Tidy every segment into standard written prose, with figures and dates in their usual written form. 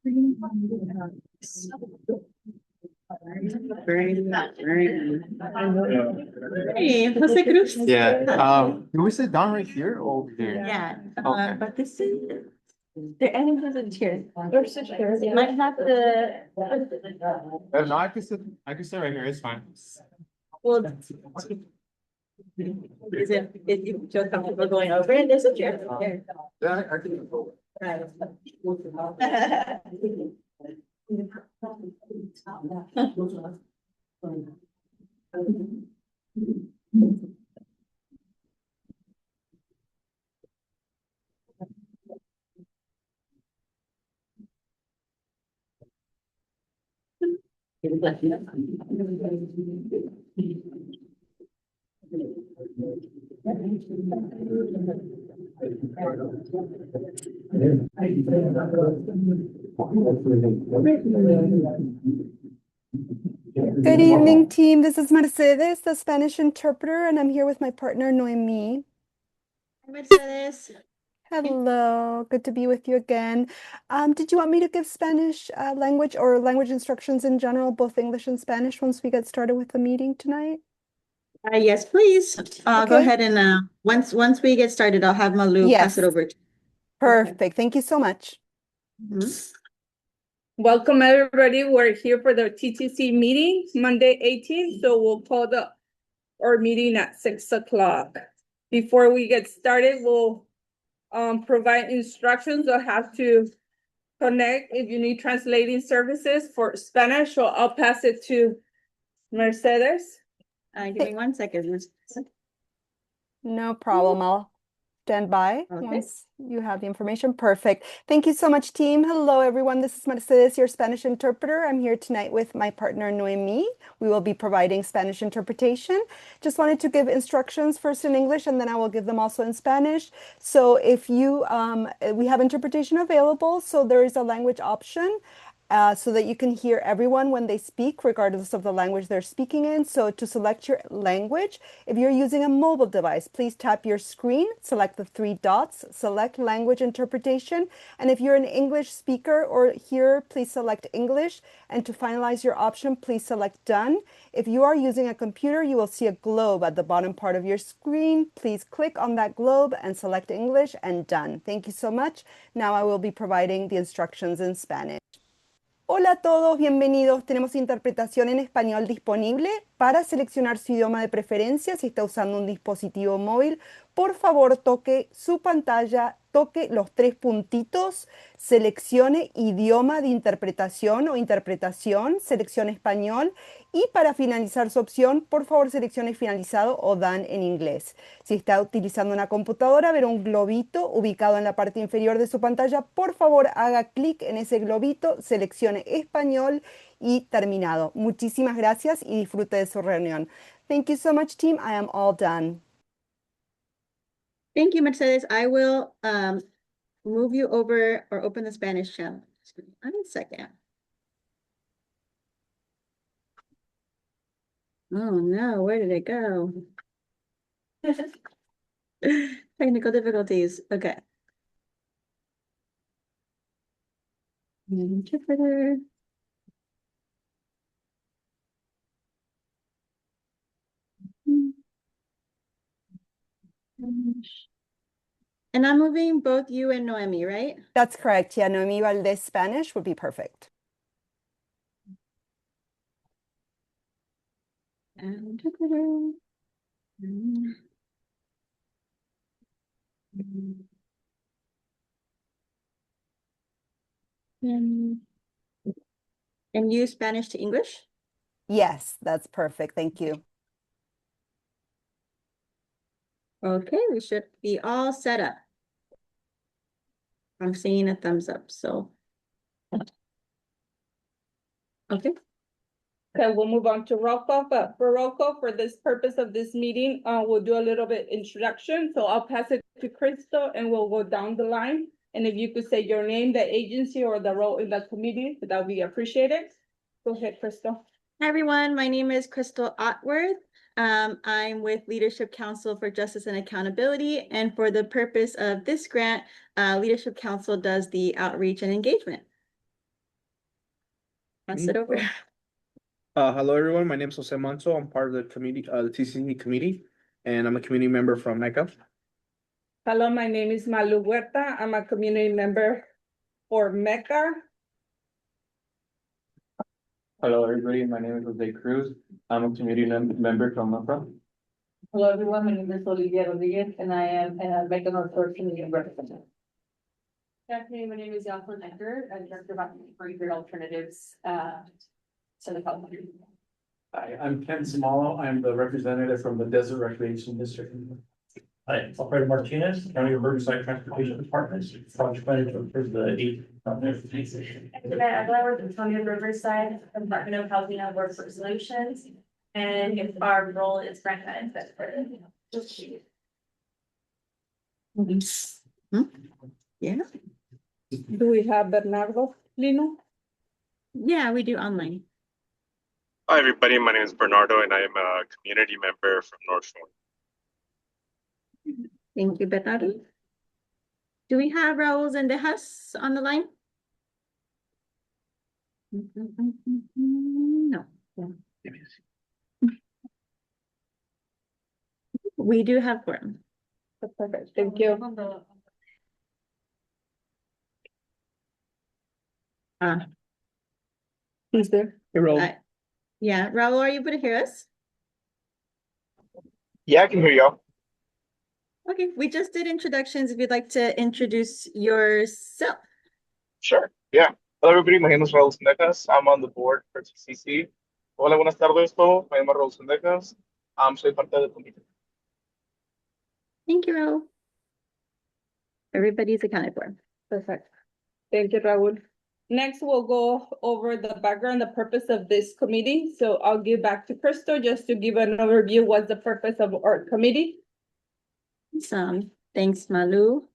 Hey, Jose Cruz. Yeah. Can we sit down right here or over here? Yeah, Okay. but this is, the enemy has a chair. There's a chair. They might have to. No, I can sit right here. It's fine. Well, is it, if you feel comfortable going over and there's a chair there. Yeah, I can go. Right. Good evening, team. This is Mercedes, the Spanish interpreter, and I'm here with my partner, Noemi. Mercedes. Hello, good to be with you again. Did you want me to give Spanish language or language instructions in general, both English and Spanish, once we get started with the meeting tonight? Yes, please. Go Okay. ahead and once we get started, I'll have Malu pass it Yes. over to Perfect. Thank you so much. you. Welcome, everybody. We're here for the TTC meeting, Monday 18th. So we'll call our meeting at 6 o'clock. Before we get started, we'll provide instructions on how to connect if you need translating services for Spanish. So I'll pass it to Mercedes. Give me 1 second. No problem. I'll stand by Okay. once you have the information. Perfect. Thank you so much, team. Hello, everyone. This is Mercedes, your Spanish interpreter. I'm here tonight with my partner, Noemi. We will be providing Spanish interpretation. Just wanted to give instructions first in English, and then I will give them also in Spanish. So if you, we have interpretation available, so there is a language option. So that you can hear everyone when they speak, regardless of the language they're speaking in. So to select your language, if you're using a mobile device, please tap your screen, select the 3 dots, select language interpretation. And if you're an English speaker or hearer, please select English. And to finalize your option, please select done. If you are using a computer, you will see a globe at the bottom part of your screen. Please click on that globe and select English and done. Thank you so much. Now I will be providing the instructions in Spanish. Hola a todos, bienvenidos. Tenemos interpretación en español disponible. Para seleccionar su idioma de preferencia, si está usando un dispositivo móvil, por favor toque su pantalla, toque los 3 puntitos, seleccione idioma de interpretación o interpretación, seleccione español y para finalizar su opción, por favor seleccione finalizado o done en inglés. Si está utilizando una computadora, verá un globito ubicado en la parte inferior de su pantalla. Por favor, haga clic en ese globito, seleccione español y terminado. Muchísimas gracias y disfrute de su reunión. Thank you so much, team. I am all done. Thank you, Mercedes. I will move you over or open the Spanish channel. Just give me 1 second. Oh no, where did it go? Technical difficulties. Okay. Interpreter. And I'm moving both you and Noemi, right? That's correct. Yeah, Noemi Valdez Spanish would be perfect. Interpreter. And use Spanish to English? Yes, that's perfect. Thank you. Okay, we should be all set up. I'm seeing a thumbs up, so. Okay. Okay, we'll move on to roll call, but for roll call, for this purpose of this meeting, we'll do a little bit introduction. So I'll pass it to Crystal and we'll go down the line. And if you could say your name, the agency or the role in the committee, that would be appreciated. Go ahead, Crystal. Hi, everyone. My name is Crystal Otworth. I'm with Leadership Council for Justice and Accountability. And for the purpose of this grant, Leadership Council does the outreach and engagement. Pass it over. Hello, everyone. My name is Jose Manso. I'm part of the committee, the TCC committee, and I'm a community member from Mecca. Hello, my name is Malu Huerta. I'm a community member for Mecca. Hello, everybody. My name is Jose Cruz. I'm a community member from Mecca. Hello, everyone. My name is Olivia Rodriguez, and I am a Mecca North Shore Community Representative. Good afternoon, my name is Jocelyn Edgar, I'm Director of Grid Alternatives, to the public. Hi, I'm Ken Samalo. I'm the representative from the Desert Recreation District. Hi, Alfredo Martinez, County Riverside Transportation Department, project manager for the 8th. I work with County of Riverside, Department of Housing and Workforce Solutions, and if our role is grant management for Yeah, Do we have Bernardo Lino? yeah, we do online. Hi, everybody. My name is Bernardo, and I am a community member from North Shore. Thank you, Bernardo. Do we have Raul Zendejas on the line? No. We do have quorum. Perfect, thank you. Who's there? Hey, Ro. Yeah, Raul, are you able to hear us? Yeah, I can hear y'all. Okay, we just did introductions. If you'd like to introduce yourself. Sure. Yeah. Hello, everybody. My name is Raul Sendejas. I'm on the board for TCC. Hola, buenas tardes, todos. Me llamo Raul Sendejas. Soy parte del comité. Thank you, Raul. Everybody's accounted for. Perfect. Thank you, Raul. Next, we'll go over the background, the purpose of this committee. So I'll give back to Crystal just to give an overview. What's the purpose of our committee? Awesome. Thanks, Malu.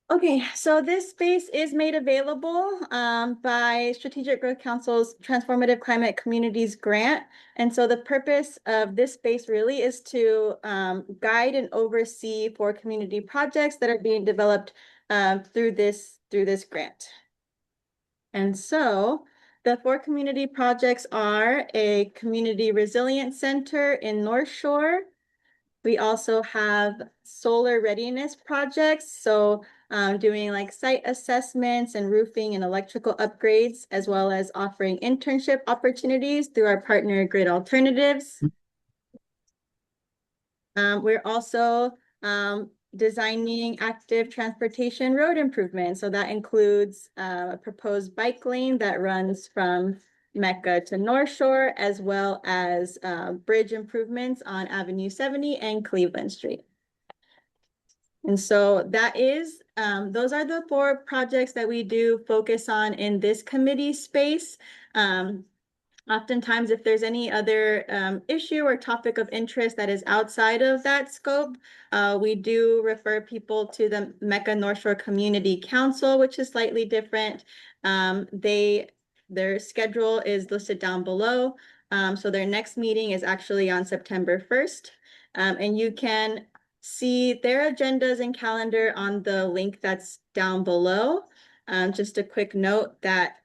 Okay, so this space is made available by Strategic Growth Council's Transformative Climate Communities Grant. And so the purpose of this space really is to guide and oversee for community projects that are being developed through this grant. And so the 4 community projects are a community resilience center in North Shore. We also have solar readiness projects. So doing like site assessments and roofing and electrical upgrades, as well as offering internship opportunities through our partner Grid Alternatives. We're also designing active transportation road improvements. So that includes a proposed bike lane that runs from Mecca to North Shore, as well as bridge improvements on Avenue 70 and Cleveland Street. And so that is, those are the 4 projects that we do focus on in this committee space. Oftentimes, if there's any other issue or topic of interest that is outside of that scope, we do refer people to the Mecca North Shore Community Council, which is slightly different. Their schedule is listed down below. So their next meeting is actually on September 1st. And you can see their agendas and calendar on the link that's down below. Just a quick note that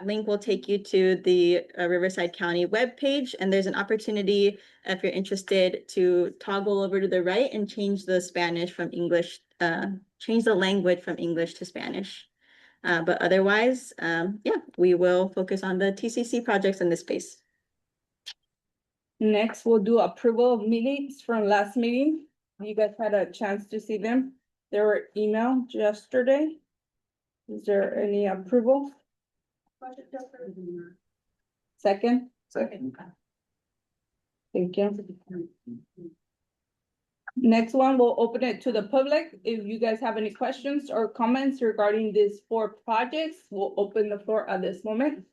link will take you to the Riverside County webpage, and there's an opportunity, if you're interested, to toggle over to the right and change the Spanish from English, change the language from English to Spanish. But otherwise, yeah, we will focus on the TCC projects in this space. Next, we'll do approval of meetings from last meeting. You guys had a chance to see them. They were emailed yesterday. Is there any approval? Second? Second. Thank you. Next one, we'll open it to the public. If you guys have any questions or comments regarding these 4 projects, we'll open the floor at this moment.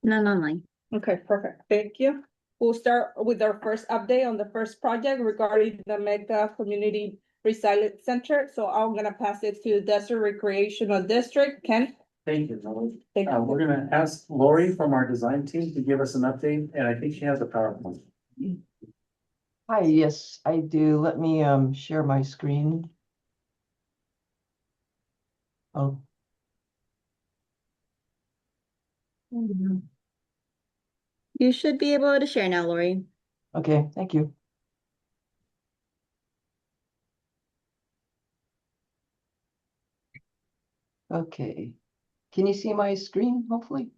None online. Okay, perfect. Thank you. We'll start with our first update on the first project regarding the Mecca Community Resilience Center. So I'm gonna pass it to Desert Recreational District. Ken? Thank you, Lori. Thank you. We're gonna ask Lori from our design team to give us an update, and I think she has a PowerPoint. Hi, yes, I do. Let me share my screen. Oh. You should be able to share now, Lori. Okay, thank you. Okay. Can you see my screen, hopefully?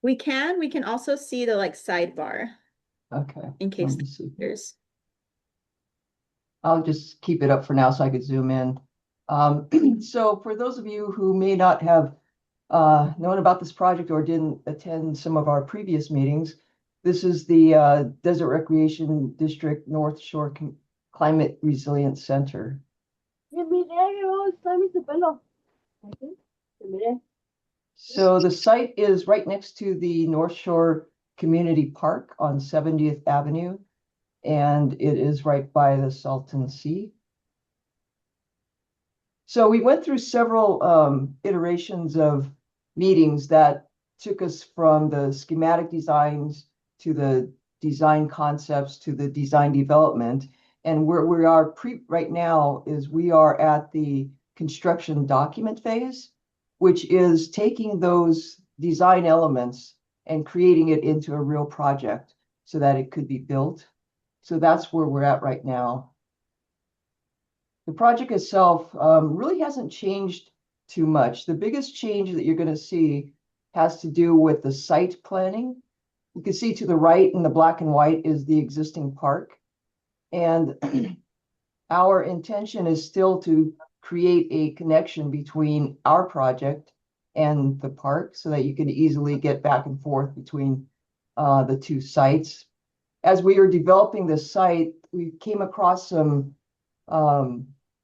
We can also see the like sidebar Okay, in let case me see. there's. I'll just keep it up for now so I could zoom in. So for those of you who may not have known about this project or didn't attend some of our previous meetings, this is the Desert Recreation District North Shore Climate Resilience Center. So the site is right next to the North Shore Community Park on 70th Avenue, and it is right by the Salton Sea. So we went through several iterations of meetings that took us from the schematic designs to the design concepts to the design development. And where we are right now is we are at the construction document phase, which is taking those design elements and creating it into a real project so that it could be built. So that's where we're at right now. The project itself really hasn't changed too much. The biggest change that you're going to see has to do with the site planning. You can see to the right in the black and white is the existing park. And our intention is still to create a connection between our project and the park so that you can easily get back and forth between the two sites. As we were developing this site, we came across some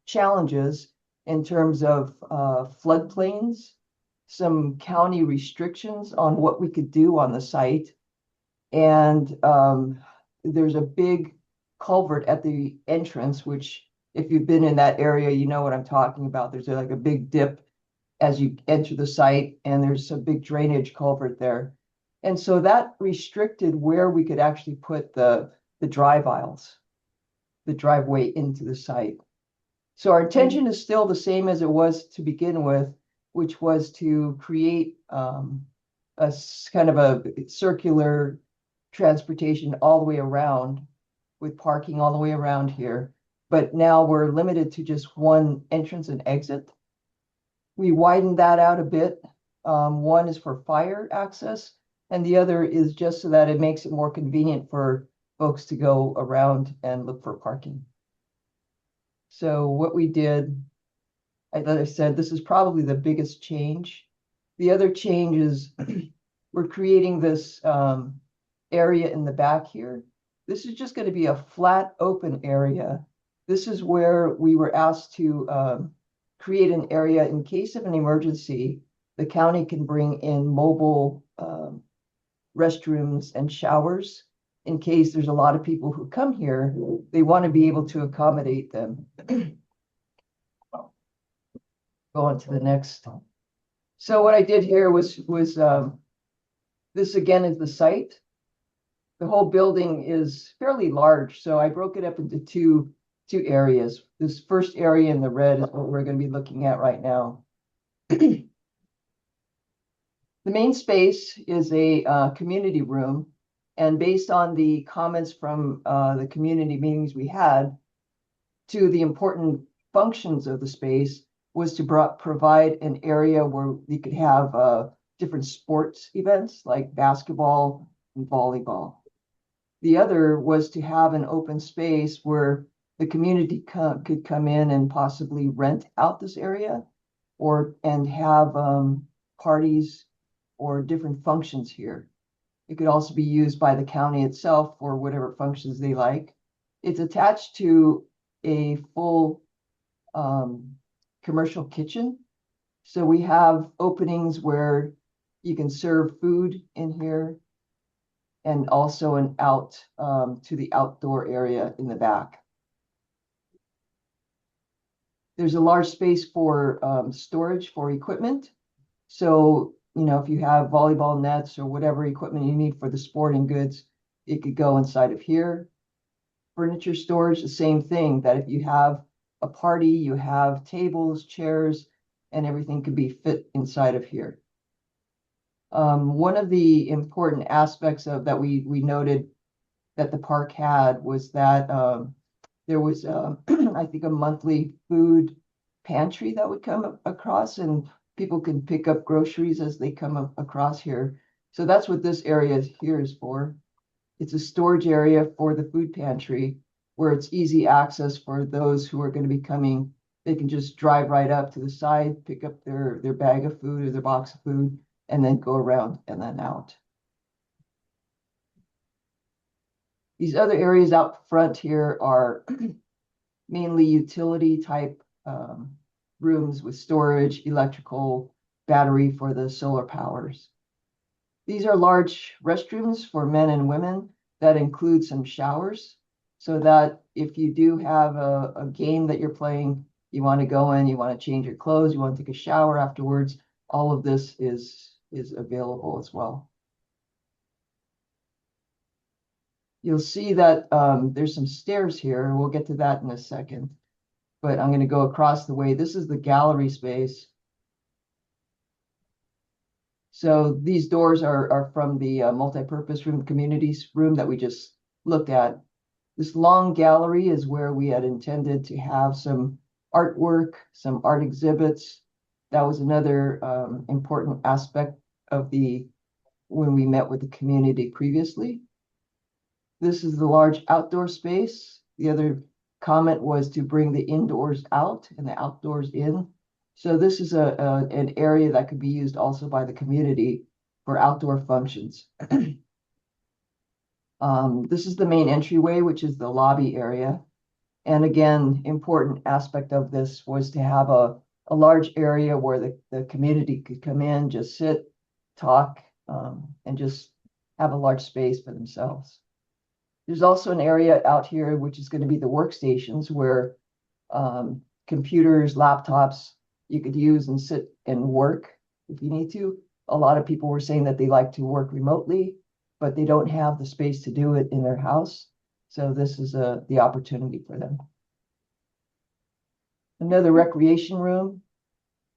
challenges in terms of floodplains, some county restrictions on what we could do on the site. And there's a big culvert at the entrance, which if you've been in that area, you know what I'm talking about. There's like a big dip as you enter the site, and there's a big drainage culvert there. And so that restricted where we could actually put the drive aisles, the driveway into the site. So our intention is still the same as it was to begin with, which was to create a kind of a circular transportation all the way around with parking all the way around here. But now we're limited to just one entrance and exit. We widened that out a bit. One is for fire access, and the other is just so that it makes it more convenient for folks to go around and look for parking. So what we did, as I said, this is probably the biggest change. The other change is we're creating this area in the back here. This is just going to be a flat open area. This is where we were asked to create an area in case of an emergency. The county can bring in mobile restrooms and showers in case there's a lot of people who come here. They want to be able to accommodate them. Go on to the next. So what I did here was this again is the site. The whole building is fairly large, so I broke it up into two areas. This first area in the red is what we're going to be looking at right now. The main space is a community room, and based on the comments from the community meetings we had, to the important functions of the space was to provide an area where you could have different sports events like basketball and volleyball. The other was to have an open space where the community could come in and possibly rent out this area and have parties or different functions here. It could also be used by the county itself for whatever functions they like. It's attached to a full commercial kitchen. So we have openings where you can serve food in here and also an out to the outdoor area in the back. There's a large space for storage for equipment. So, you know, if you have volleyball nets or whatever equipment you need for the sporting goods, it could go inside of here. Furniture storage, the same thing, that if you have a party, you have tables, chairs, and everything could be fit inside of here. One of the important aspects of that we noted that the park had was that there was I think a monthly food pantry that would come across, and people can pick up groceries as they come across here. So that's what this area here is for. It's a storage area for the food pantry where it's easy access for those who are going to be coming. They can just drive right up to the side, pick up their bag of food or their box of food, and then go around and then out. These other areas out front here are mainly utility type rooms with storage, electrical, battery for the solar powers. These are large restrooms for men and women that include some showers, so that if you do have a game that you're playing, you want to go in, you want to change your clothes, you want to take a shower afterwards, all of this is available as well. You'll see that there's some stairs here. We'll get to that in a second, but I'm going to go across the way. This is the gallery space. So these doors are from the multipurpose room, communities room that we just looked at. This long gallery is where we had intended to have some artwork, some art exhibits. That was another important aspect of when we met with the community previously. This is the large outdoor space. The other comment was to bring the indoors out and the outdoors in. So this is an area that could be used also by the community for outdoor functions. This is the main entryway, which is the lobby area. And again, important aspect of this was to have a large area where the community could come in, just sit, talk, and just have a large space for themselves. There's also an area out here, which is going to be the workstations where computers, laptops, you could use and sit and work if you need to. A lot of people were saying that they like to work remotely, but they don't have the space to do it in their house. So this is the opportunity for them. Another recreation room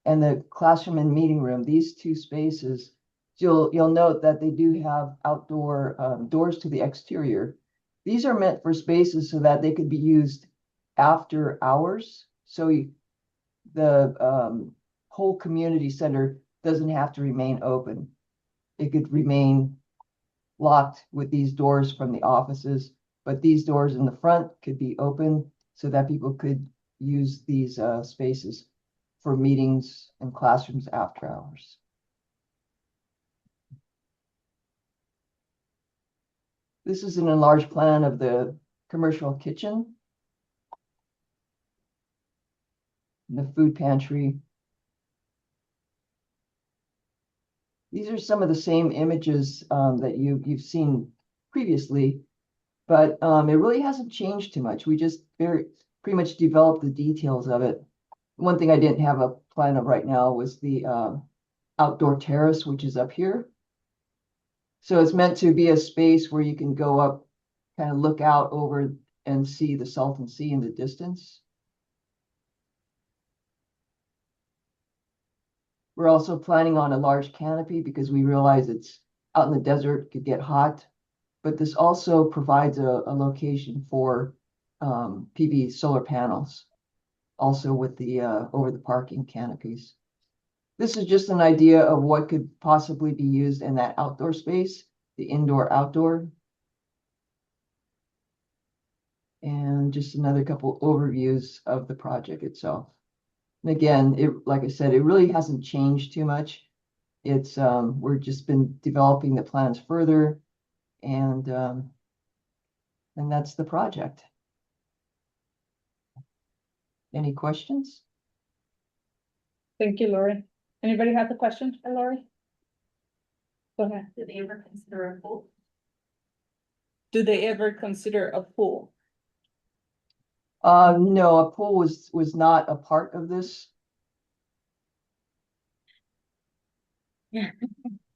and the classroom and meeting room. These two spaces, you'll note that they do have outdoor doors to the exterior. These are meant for spaces so that they could be used after hours. So the whole community center doesn't have to remain open. It could remain locked with these doors from the offices, but these doors in the front could be open so that people could use these spaces for meetings and classrooms after hours. This is an enlarged plan of the commercial kitchen, the food pantry. These are some of the same images that you've seen previously, but it really hasn't changed too much. We just pretty much developed the details of it. One thing I didn't have a plan of right now was the outdoor terrace, which is up here. So it's meant to be a space where you can go up, kind of look out over and see the Salton Sea in the distance. We're also planning on a large canopy because we realize it's out in the desert, it could get hot. But this also provides a location for PV solar panels, also with the over the parking canopies. This is just an idea of what could possibly be used in that outdoor space, the indoor-outdoor. And just another couple overviews of the project itself. And again, like I said, it really hasn't changed too much. It's we're just been developing the plans further, and that's the project. Any questions? Thank you, Lori. Anybody have a question for Lori? Go ahead. Do they ever consider a pool? Do they ever consider a pool? No, a pool was not a part of this. Yeah,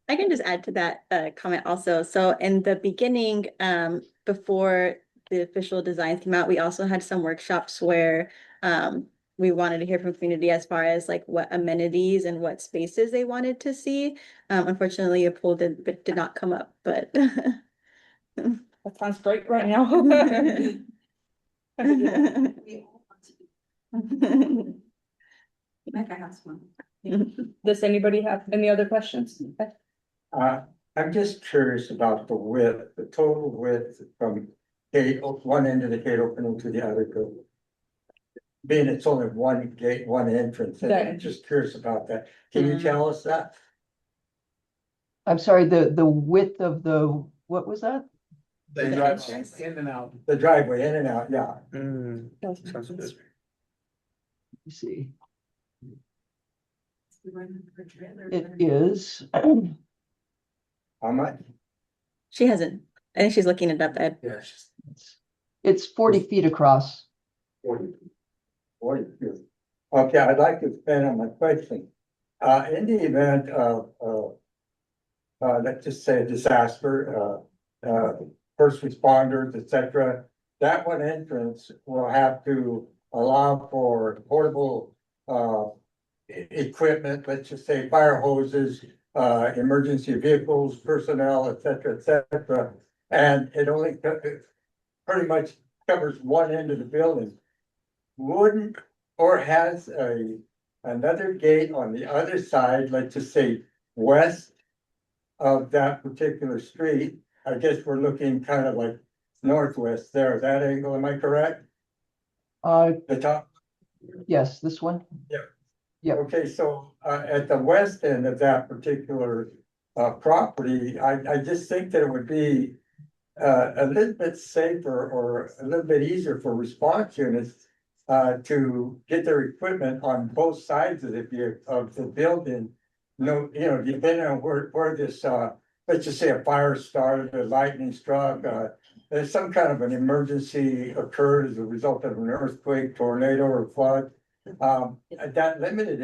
I can just add to that comment also. So in the beginning, before the official designs came out, we also had some workshops where we wanted to hear from community as far as like what amenities and what spaces they wanted to see. Unfortunately, a poll did not come up, but That sounds great right now. Mecca has one. Does anybody have any other questions? I'm just curious about the width, the total width from one end of the gate opening to the other building. Being it's only one gate, one entrance, and I'm just curious about that. Can you tell us that? I'm sorry, the width of the, what was that? The driveway in and out. The driveway in and out, yeah. Sounds good. Let me see. It is, How much? she hasn't. I think she's looking it up, Ed. Yes. it's 40 feet across. 40. 42. Okay, I'd like to expand on my question. In the event of, let's just say a disaster, first responders, et cetera, that one entrance will have to allow for portable, equipment, let's just say fire hoses, emergency vehicles, personnel, et cetera, and it only pretty much covers one end of the building. Wouldn't, or has another gate on the other side, let's just say west of that particular street. I guess we're looking kind of like northwest there, that angle, am I correct? The top? Yes, this one. Yep. Okay, so at the west end of that particular property, I just think that it would be a little bit safer or a little bit easier for response units to get their equipment on both sides of the building. No, you know, depending on where this let's just say a fire started, a lightning struck, there's some kind of an emergency occurred as a result of an earthquake, tornado, or flood. That limited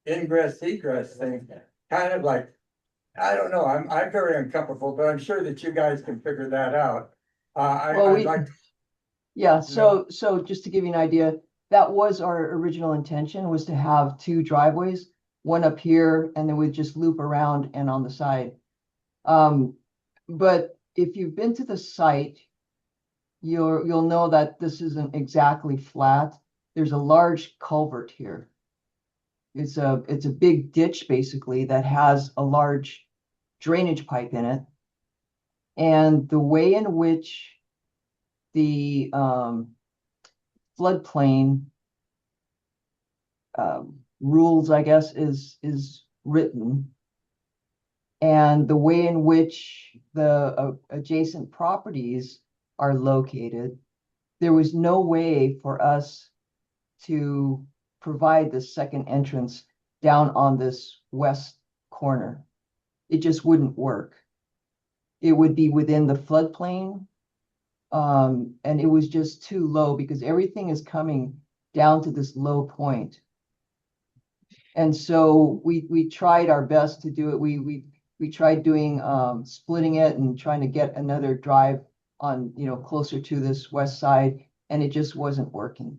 ingress egress thing, kind of like, I don't know, I'm very uncomfortable, but I'm sure that you guys can figure that out. Well, I'd like. Yeah, so just to give you an idea, that was our original intention, was to have two driveways, one up here, and then we'd just loop around and on the side. But if you've been to the site, you'll know that this isn't exactly flat. There's a large culvert here. It's a big ditch basically that has a large drainage pipe in it. And the way in which the floodplain rules, I guess, is written, and the way in which the adjacent properties are located, there was no way for us to provide the second entrance down on this west corner. It just wouldn't work. It would be within the floodplain. And it was just too low because everything is coming down to this low point. And so we tried our best to do it. We tried doing splitting it and trying to get another drive on, you know, closer to this west side, and it just wasn't working.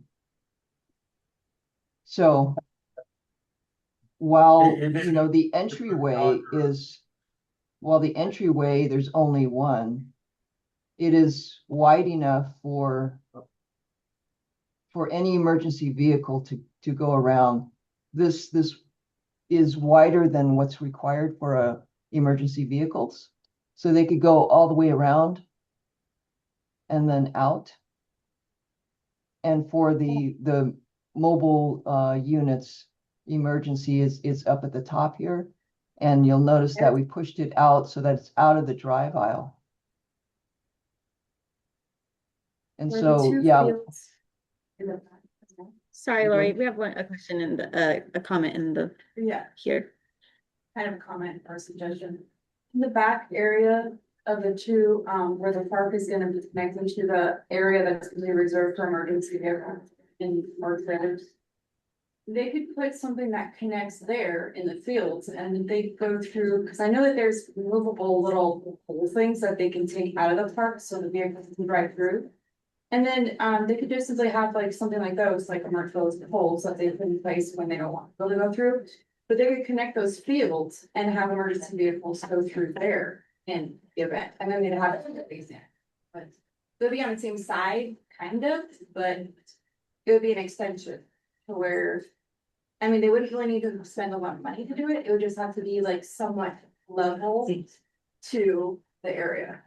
So while, you know, the entryway is, while the entryway, there's only one, it is wide enough for any emergency vehicle to go around. This is wider than what's required for emergency vehicles. So they could go all the way around and then out. And for the mobile units, emergency is up at the top here. And you'll notice that we pushed it out so that it's out of the drive aisle. And so, yeah. Sorry, Lori, we have a question in a comment in the here. Kind of a comment or suggestion. In the back area of the two, where the park is gonna be connected to the area that's gonna be reserved for emergency vehicles in more trailers. they could put something that connects there in the fields and they go through, because I know that there's movable little pole things that they can take out of the park so the vehicles can drive through. And then they could just simply have like something like those, like mark those poles that they put in place when they don't want people to go through. But they could connect those fields and have emergency vehicles go through there in the event, and then they'd have it at these. But they'll be on the same side, kind of, but it would be an extension to where. I mean, they wouldn't really need to spend a lot of money to do it, it would just have to be like somewhat level to the area.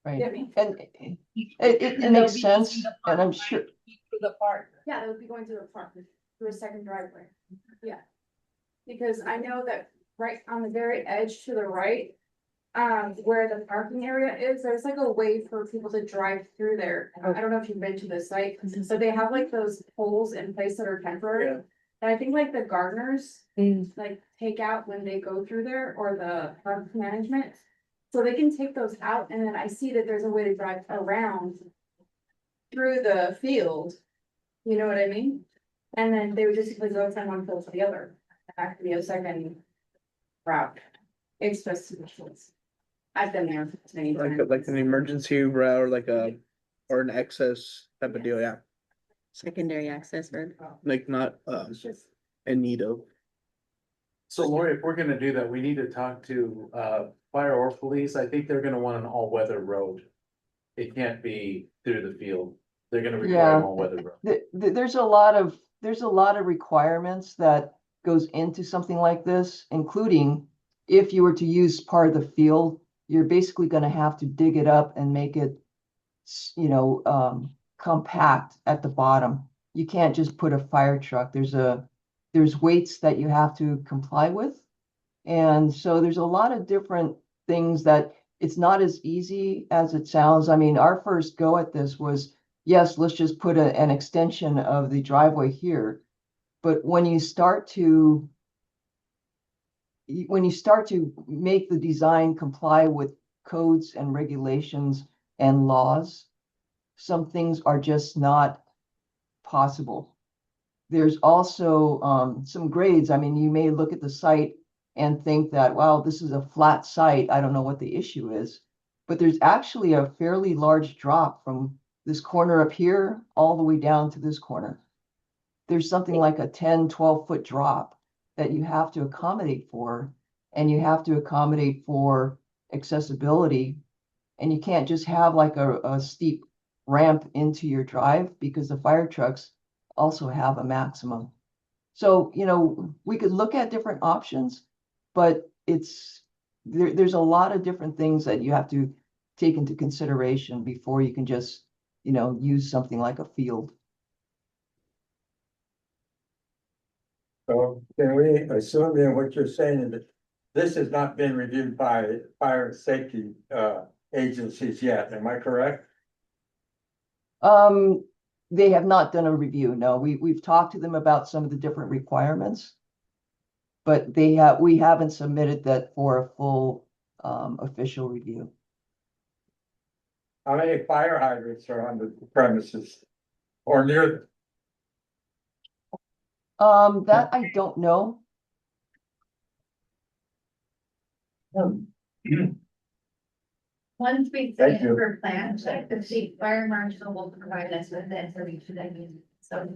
Right, Get me? and it And they'll makes be sense, using the and park, I'm right? sure, To the park. Yeah, they would be going to the park through a second driveway, yeah. Because I know that right on the very edge to the right. Where the parking area is, there's like a way for people to drive through there. I don't know if you've been to the site, so they have like those poles in place that are temporary. Yeah. And I think like the gardeners, like take out when they go through there, or the park management. So they can take those out, and then I see that there's a way to drive around. Through the field, you know what I mean? And then they would just simply go from one field to the other, that could be a second route. It's just. I've been there many times. Like an emergency route, or like or an excess type of deal, yeah, Secondary access road. like not, It's just. in need of. So Lori, if we're gonna do that, we need to talk to fire or police. I think they're gonna want an all-weather road. It can't be through the field. They're gonna require an Yeah. all-weather road. there's a lot of requirements that goes into something like this, including if you were to use part of the field, you're basically gonna have to dig it up and make it, compact at the bottom. You can't just put a fire truck. There's weights that you have to comply with. And so there's a lot of different things that it's not as easy as it sounds. I mean, our first go at this was, yes, let's just put an extension of the driveway here. But when you start to make the design comply with codes and regulations and laws, some things are just not possible. There's also some grades. I mean, you may look at the site and think that, wow, this is a flat site. I don't know what the issue is. But there's actually a fairly large drop from this corner up here all the way down to this corner. There's something like a 10, 12-foot drop that you have to accommodate for, and you have to accommodate for accessibility. And you can't just have like a steep ramp into your drive, because the fire trucks also have a maximum. So, we could look at different options, but there's a lot of different things that you have to take into consideration before you can just, use something like a field. So can we assume then what you're saying is that this has not been reviewed by fire and safety agencies yet, am I correct? They have not done a review. No, we've talked to them about some of the different requirements, but we haven't submitted that for a full official review. How many fire hydrants are on the premises or near That I don't know. Once we Thank submit you. for plan check, the state fire marshal will provide us with the information that we need, so.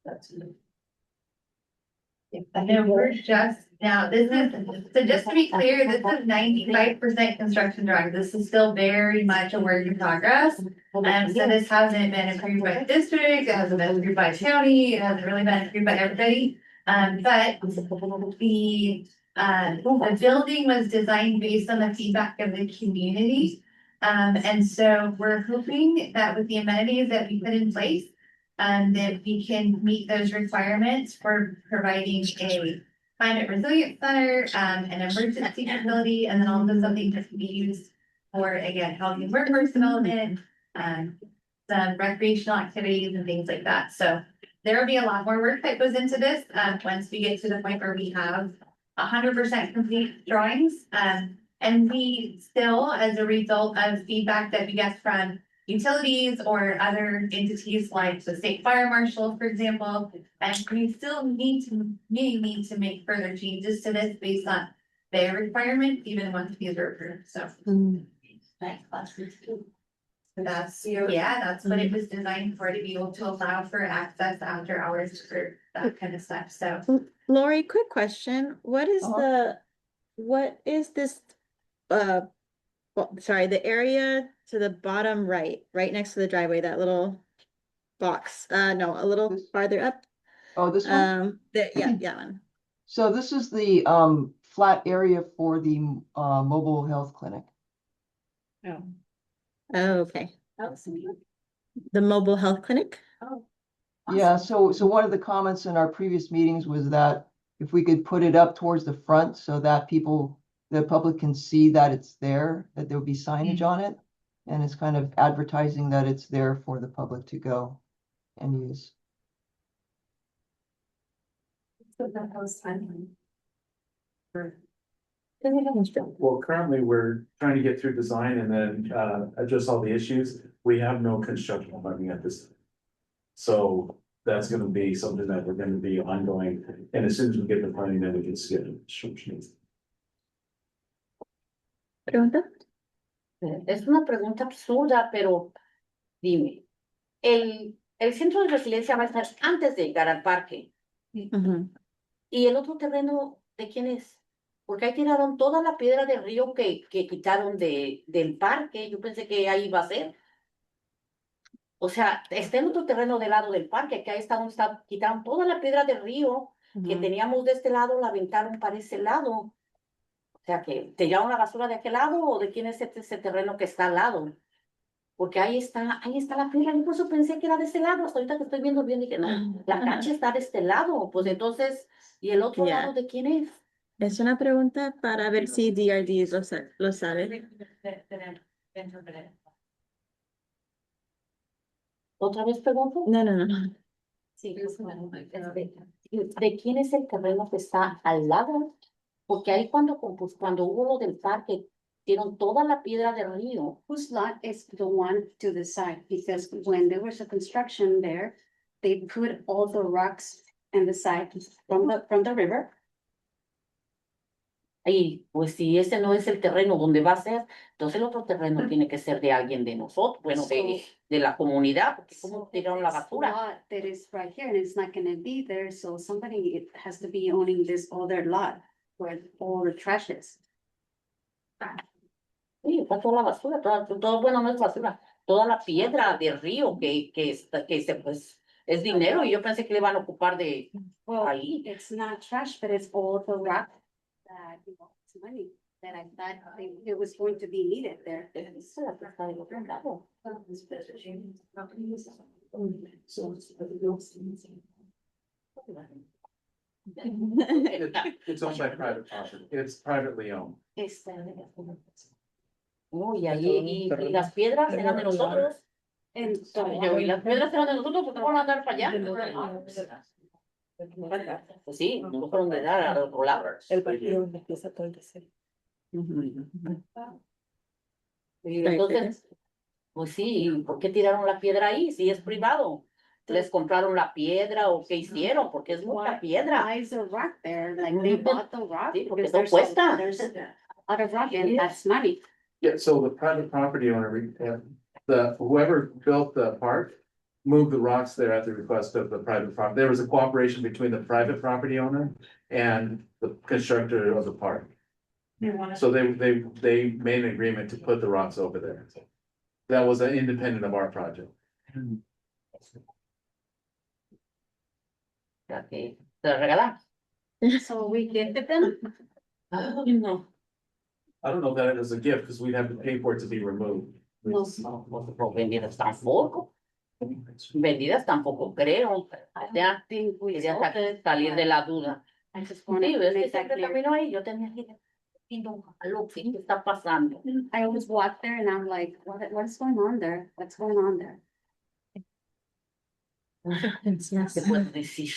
That's. And then we're just, now, this is, so just to be clear, this is 95% construction drawing. This is still very much a work in progress. So this hasn't been approved by the district, it hasn't been approved by county, it hasn't really been approved by everybody. But the building was designed based on the feedback of the community. And so we're hoping that with the amenities that we put in place, that we can meet those requirements for providing a climate resilience center, an emergency facility, and then also something that can be used for, again, housing workforce development, some recreational activities and things like that. So there will be a lot more work that goes into this, once we get to the point where we have 100% complete drawings. And we still, as a result of feedback that we get from utilities or other entities like the state fire marshal, for example. And we still may need to make further changes to this based on their requirement, even once these are approved, so. That's, yeah, that's what it was designed for, to be able to allow for access after hours for that kind of stuff, so. Lori, quick question. What is this, sorry, the area to the bottom right next to the driveway, that little box, no, a little farther up? Oh, this one? Yeah, one. So this is the flat area for the mobile health clinic. Oh, okay. The mobile health clinic? Yeah, so one of the comments in our previous meetings was that if we could put it up towards the front so that the public can see that it's there, that there would be signage on it. And it's kind of advertising that it's there for the public to go and use. Well, currently, we're trying to get through design and then address all the issues. We have no construction funding at this time. So that's gonna be something that we're gonna be ongoing, and as soon as we get the funding, then we can schedule construction. ¿Pregunta? Es una pregunta absurda, pero dime, el centro de resiliencia va a estar antes de llegar al parque. ¿Y el otro terreno de quién es? Porque ahí tiraron toda la piedra del río que quitaron del parque. Yo pensé que ahí iba a ser. O sea, está en otro terreno del lado del parque, que ahí está donde quitaron toda la piedra del río que teníamos de este lado, la aventaron para ese lado. O sea, que te llevaron la basura de aquel lado, o de quién es ese terreno que está al lado. Porque ahí está la piedra. Yo por eso pensé que era de ese lado. Hasta ahorita que estoy viendo bien, dije, no, la cancha está de este lado. Pues entonces, ¿y el otro lado de quién es? Es una pregunta para ver si DRD lo sabe. ¿Otra vez pregunto? No. Sí, ¿de quién es el terreno que está al lado? Porque ahí cuando hubo lo del parque, dieron toda la piedra del río. Whose lot is the one to the side? Because when there was a construction there, they put all the rocks in the side from the river. Y pues si ese no es el terreno donde va a ser, entonces el otro terreno tiene que ser de alguien de nosotros, bueno, de la comunidad, porque como tiraron la basura. Lot that is right here and it's not gonna be there, so somebody has to be owning this other lot where all the trash is. Sí, está toda la basura, todo, bueno, no es basura, toda la piedra del río pues es dinero, y yo pensé que le iban a ocupar de ahí. It's not trash, but it's all the rock that, you know, it's money that I thought it was going to be needed there. Esa es la que está del otro lado. It's owned by private property. It's privately owned. No, y ahí, y las piedras eran de nosotros. Y las piedras eran de nosotros, ¿por qué van a andar para allá? Pues sí, no fueron de dar al otro lado. El partido donde empieza todo el deseo. Y entonces, pues sí, ¿por qué tiraron la piedra ahí? Si es privado. ¿Les compraron la piedra o qué hicieron? Porque es mucha piedra. Why is there rock there? Like they bought the rock? Sí, porque Because eso cuesta. there's a lot of rock and that's money. Yeah, so the private property owner, whoever built the park moved the rocks there at the request of the private property. There was a cooperation between the private property owner and the constructor of the park. So they made an agreement to put the rocks over there. That was independent of our project. Okay. ¿Te la regalan? So we gifted them. No. I don't know that it was a gift because we'd have to pay for it to be removed. No, vendidas tampoco. Vendidas tampoco creo. Ya, quería salir de la duda. I just Sí, wanted to ves que make that siempre clear. camino ahí, yo tenía que ¿qué está pasando? I always walk there and I'm like, what's going on there? What's going on there? ¿Qué puedes decir?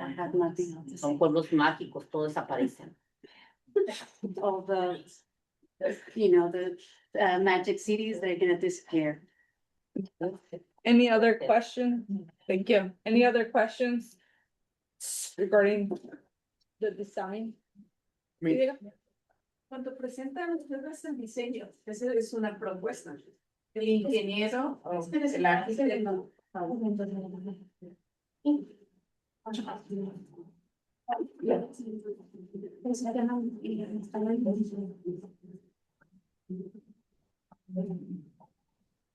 I have nothing else to say. Son pueblos mágicos, todos desaparecen. All the, you know, the magic cities, they're gonna disappear. Any other questions? Thank you. Any other questions regarding the design? Me- Cuando presentan ustedes el diseño, esa es una propuesta. El ingeniero, o el arquitecto.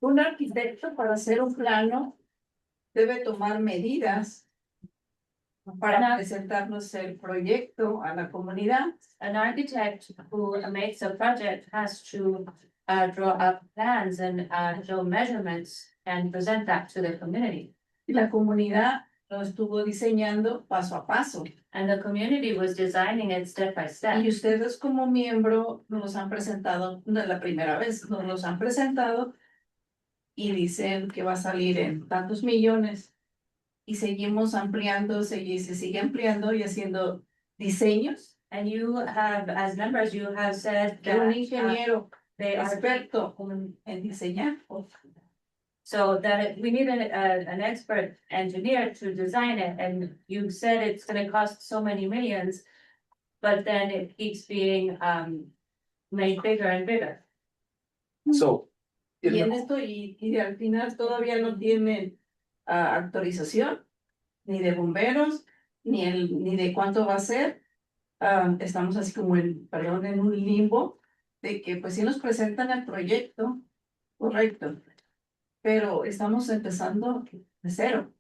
Un arquitecto para hacer un plano debe tomar medidas para presentarnos el proyecto a la comunidad. An architect who makes a project has to draw up plans and show measurements and present that to the community. Y la comunidad lo estuvo diseñando paso a paso. And the community was designing it step by step. Y ustedes como miembro nos los han presentado, no es la primera vez, nos los han presentado y dicen que va a salir en tantos millones. Y seguimos ampliando, se sigue ampliando y haciendo diseños. And you have, as members, you have said Que un that ingeniero they are experto en diseñar. so that we need an expert engineer to design it, and you said it's gonna cost so many millions, but then it keeps being made bigger and bigger. So. in Y the- en esto, y al final todavía no tienen autorización, ni de bomberos, ni de cuánto va a ser. Estamos así como perdón, en un limbo de que pues sí nos presentan el proyecto, correcto, pero estamos empezando de cero,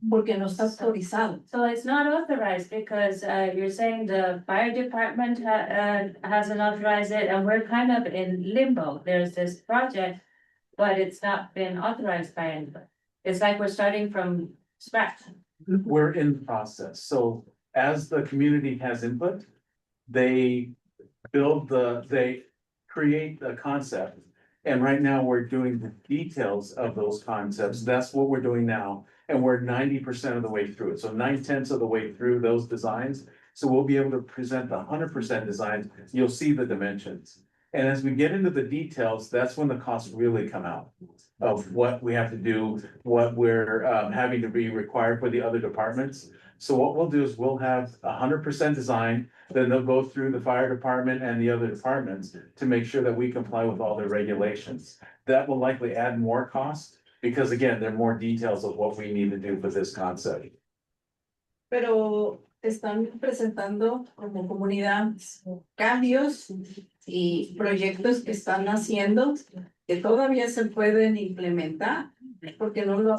porque no está autorizado. So it's not authorized because you're saying the fire department hasn't authorized it, and we're kind of in limbo. There's this project, but it's not been authorized by anybody. It's like we're starting from scratch. We're in the process, so as the community has input, they they create the concept. And right now, we're doing the details of those concepts, that's what we're doing now, and we're 90% of the way through it, so 9/10 of the way through those designs. So we'll be able to present the 100% designs, you'll see the dimensions. And as we get into the details, that's when the costs really come out of what we have to do, what we're having to be required for the other departments. So what we'll do is we'll have 100% design, then they'll go through the fire department and the other departments to make sure that we comply with all their regulations. That will likely add more cost, because again, there are more details of what we need to do for this concept. Pero están presentando como comunidad cambios y proyectos que están haciendo que todavía se pueden implementar porque no lo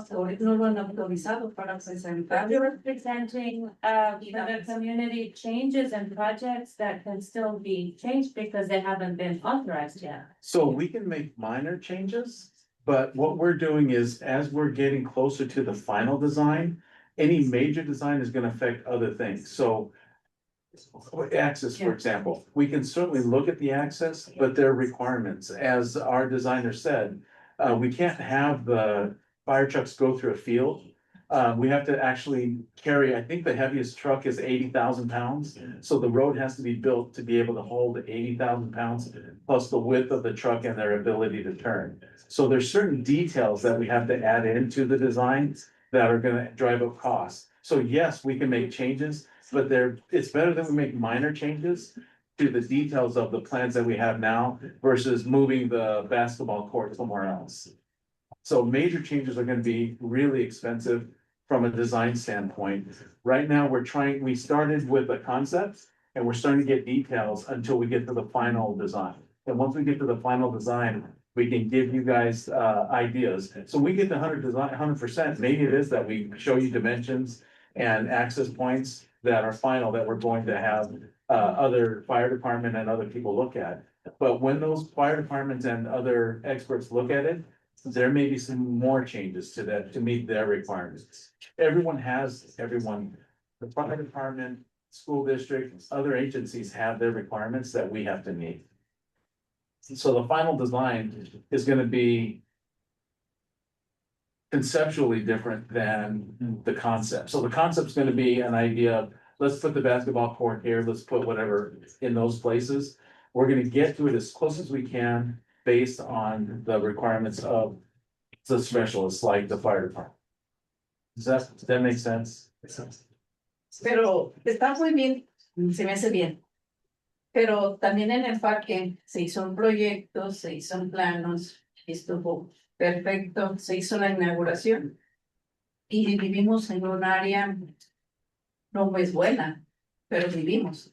han autorizado para presentar. You're presenting for the community changes and projects that can still be changed because they haven't been authorized yet. So we can make minor changes, but what we're doing is, as we're getting closer to the final design, any major design is gonna affect other things, so. Access, for example, we can certainly look at the access, but there are requirements, as our designer said. We can't have the fire trucks go through a field. We have to actually carry, I think the heaviest truck is 80,000 pounds. So the road has to be built to be able to hold 80,000 pounds, plus the width of the truck and their ability to turn. So there's certain details that we have to add into the designs that are gonna drive up costs. So yes, we can make changes, but it's better that we make minor changes to the details of the plans that we have now versus moving the basketball court somewhere else. So major changes are gonna be really expensive from a design standpoint. Right now, we started with a concept and we're starting to get details until we get to the final design. And once we get to the final design, we can give you guys ideas. So we get the 100%, maybe it is that we show you dimensions and access points that are final, that we're going to have other fire department and other people look at. But when those fire departments and other experts look at it, there may be some more changes to that to meet their requirements. Everyone, the fire department, school district, other agencies have their requirements that we have to meet. So the final design is gonna be conceptually different than the concept. So the concept's gonna be an idea of, let's put the basketball court here, let's put whatever in those places. We're gonna get to it as close as we can based on the requirements of the specialists like the fire department. Does that make sense? Pero está muy bien, se me hace bien. Pero también en el parque se hizo un proyecto, se hizo planos, estuvo perfecto, se hizo la inauguración. Y vivimos en un área no muy buena, pero vivimos.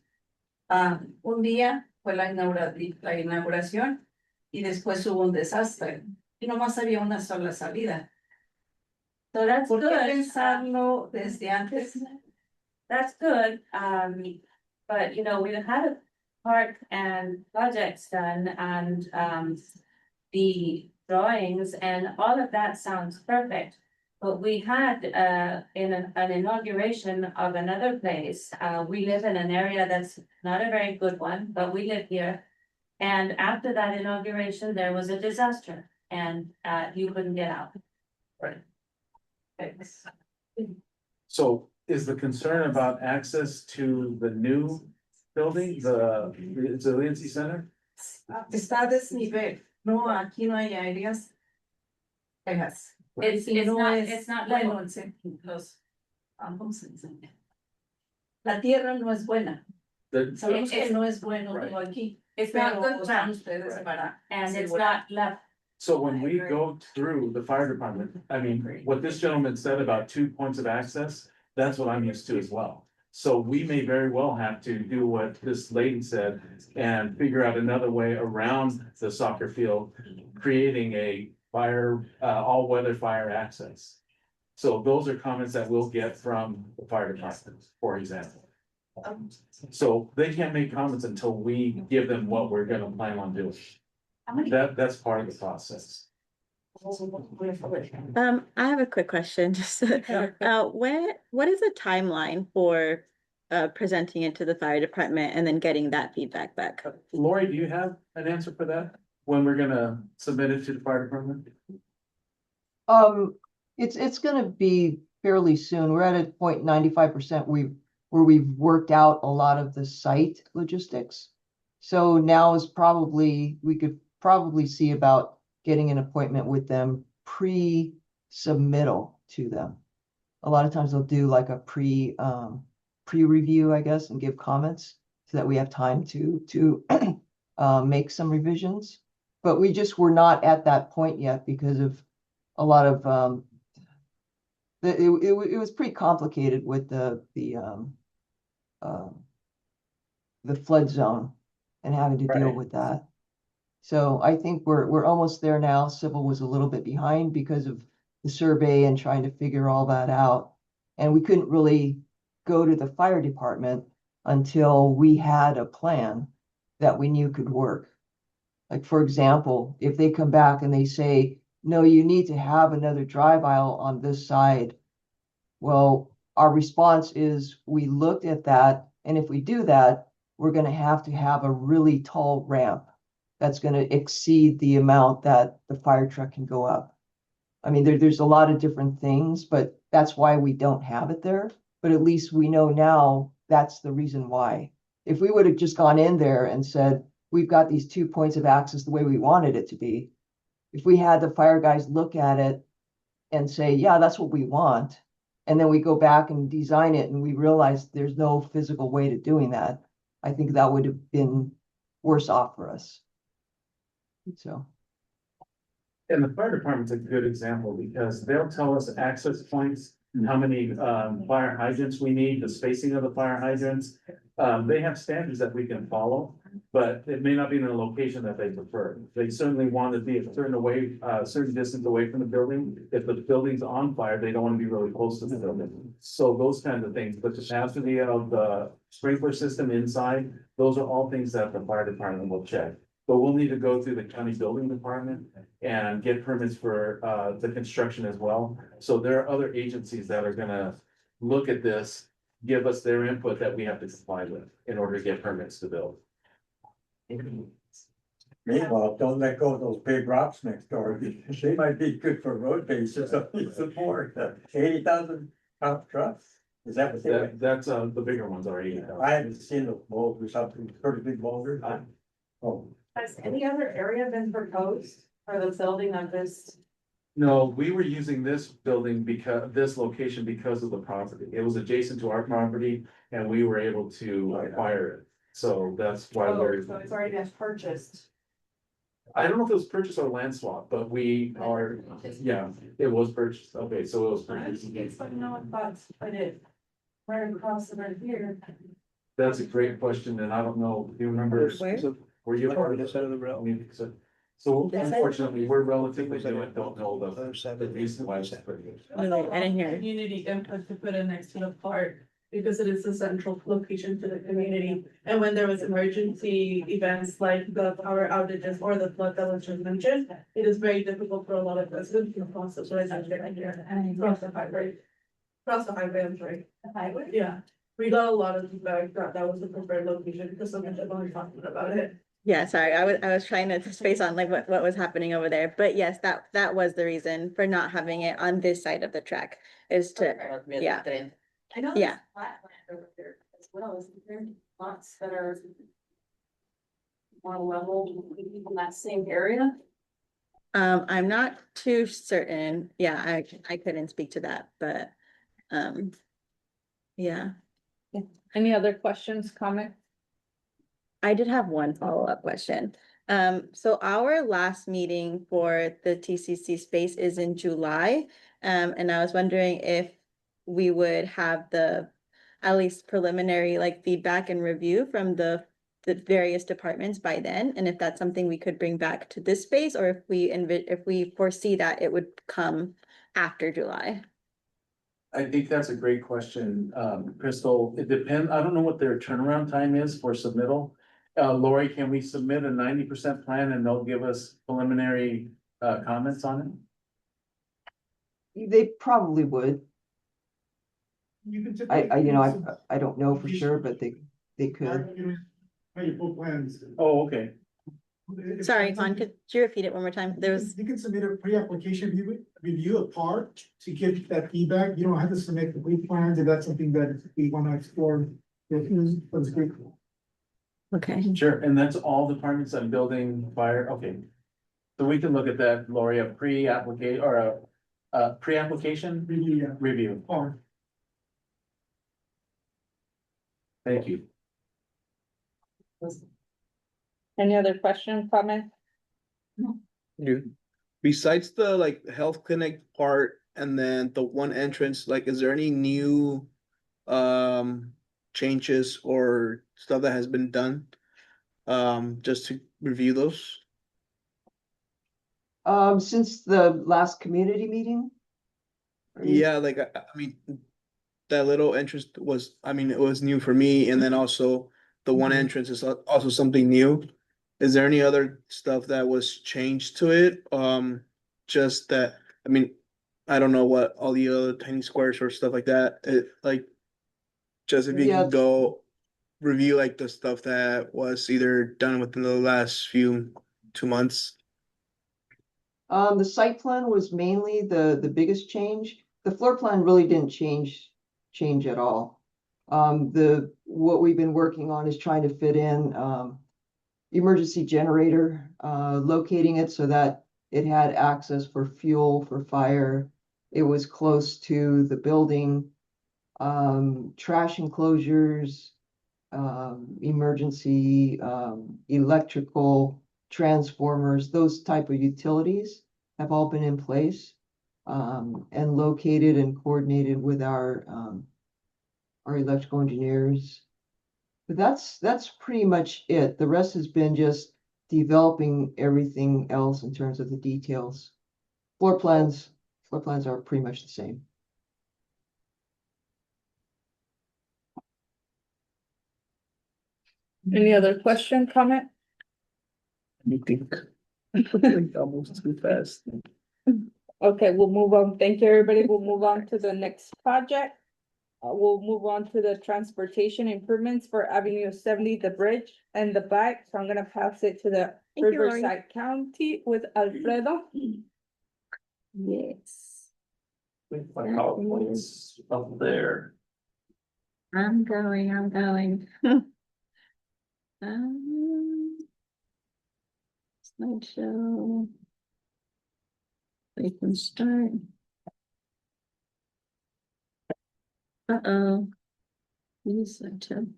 Un día fue la inauguración y después hubo un desastre y nomás había una sola salida. So that's ¿Por qué good. pensarlo desde antes? That's good, but you know, we had a park and projects done and, the drawings and all of that sounds perfect. But we had, in an inauguration of another place, we live in an area that's not a very good one, but we live here. And after that inauguration, there was a disaster and, you couldn't get out. Right. Thanks. So is the concern about access to the new building, the Resiliency Center? Está a desnivel. No, aquí no hay áreas. Tejas. It's not level. bueno, ¿cómo se dice? La tierra no es buena. Sabemos que no es bueno todo aquí. It's not Pero good están ground, ustedes para and it's asegurar. not left. So when we go through the fire department, I mean, what this gentleman said about 2 points of access, that's what I'm used to as well. So we may very well have to do what this lady said and figure out another way around the soccer field, creating a fire, all-weather fire access. So those are comments that we'll get from the fire department, for example. So they can't make comments until we give them what we're gonna plan on doing. That's part of the process. I have a quick question, just, what is the timeline for presenting it to the fire department and then getting that feedback back? Lori, do you have an answer for that? When we're gonna submit it to the fire department? It's gonna be fairly soon. We're at a point 95% where we've worked out a lot of the site logistics. So now is probably, we could probably see about getting an appointment with them pre-submittal to them. A lot of times they'll do like a pre-review, I guess, and give comments so that we have time to make some revisions. But we just were not at that point yet because of a lot of it was pretty complicated with the flood zone and having to deal Right. with that. So I think we're almost there now. Civil was a little bit behind because of the survey and trying to figure all that out. And we couldn't really go to the fire department until we had a plan that we knew could work. Like, for example, if they come back and they say, no, you need to have another drive aisle on this side. Well, our response is we looked at that, and if we do that, we're going to have a really tall ramp that's going to exceed the amount that the fire truck can go up. I mean, there's a lot of different things, but that's why we don't have it there. But at least we know now that's the reason why. If we would have just gone in there and said, we've got these 2 points of access the way we wanted it to be, if we had the fire guys look at it and say, yeah, that's what we want, and then we go back and design it and we realize there's no physical way to doing that, I think that would have been worse off for us. So. And the fire department's a good example because they'll tell us access points, how many fire hydrants we need, the spacing of the fire hydrants. They have standards that we can follow, but it may not be in a location that they prefer. They certainly want to be a certain distance away from the building. If the building's on fire, they don't want to be really close to the building. So those kinds of things, but the capacity of the sprinkler system inside, those are all things that the fire department will check. But we'll need to go through the county building department and get permits for the construction as well. So there are other agencies that are gonna look at this, give us their input that we have to comply with in order to get permits to build. Meanwhile, don't let go of those big rocks next door. They might be good for road bases, support 80,000 pound trucks. Is that what they were? That's the bigger ones are 80. I haven't seen the boulders, something pretty big boulders. Oh. Has any other area been proposed for the building of this No, we were using this building because, this location because of the property. It was adjacent to our property and we were able to acquire it. So that's why we're. So it's already been purchased. I don't know if it was purchased or land swap, but we are, yeah, it was purchased. Okay, so it was purchased. It's like, no, that's, I did. Right across the right here. That's a great question and I don't know, do you remember? Where? Were you part of This this? side of the rail. So This side? unfortunately, we're relatively new and don't know Other side the of the reason why. I didn't hear. Community input to put in next to the park, because it is a central location to the community. And when there was emergency events like the power outages or the flood that was just mentioned, it is very difficult for a lot of residents to cross the cross the highway. Cross the highway, I'm sorry. The highway? Yeah, we got a lot of feedback that that was the preferred location, because so much of only talking about it. Yeah, sorry, I was trying to space on like what was happening over there, but yes, that was the reason for not having it on this side of the track is to, yeah. I know. Yeah. There's flatland over there as well, is there lots that are more level in that same area? I'm not too certain. Yeah, I couldn't speak to that, but, yeah. Any other questions, comments? I did have one follow-up question. So our last meeting for the TCC space is in July. And I was wondering if we would have the at least preliminary like feedback and review from the various departments by then, and if that's something we could bring back to this space, or if we foresee that it would come after July. I think that's a great question, Crystal. It depends, I don't know what their turnaround time is for submittal. Lori, can we submit a 90% plan and they'll give us preliminary comments on it? They probably would. You can I don't know for sure, but they could. Plans. Oh, okay. Sorry, Juan, could you repeat it one more time? There was, You can submit a pre-application review a part to get that feedback. You don't have to submit complete plans if that's something that we want to explore. That's great. okay. Sure, and that's all departments on building, fire, okay. So we can look at that, Lori, a pre-application or a pre-application review. Or Thank you. Any other question, comment? Besides the like health clinic part and then the one entrance, like is there any new changes or stuff that has been done? Just to review those? Since the last community meeting? Yeah, like I mean, that little entrance was, I mean, it was new for me, and then also the one Mhm. entrance is also something new. Is there any other stuff that was changed to it? Just that, I mean, I don't know what all the other tiny squares or stuff like that, like, just if you Yeah. can go review like the stuff that was either done within the last 2 months. The site plan was mainly the biggest change. The floor plan really didn't change at all. What we've been working on is trying to fit in, emergency generator, locating it so that it had access for fuel, for fire. It was close to the building, trash enclosures, emergency, electrical transformers, those type of utilities have all been in place, and located and coordinated with our electrical engineers. But that's pretty much it. The rest has been just developing everything else in terms of the details. Floor plans are pretty much the same. Any other question, comment? You think? Like almost too fast. Okay, we'll move on. Thank you, everybody. We'll move on to the next project. We'll move on to the transportation improvements for Avenue 70, the bridge and the back. So I'm gonna pass it to the Thank you, Lori. Riverside County with Alfredo. Yes. My PowerPoint's up there. I'm going. Slideshow. We can start. Uh-oh. Use that too.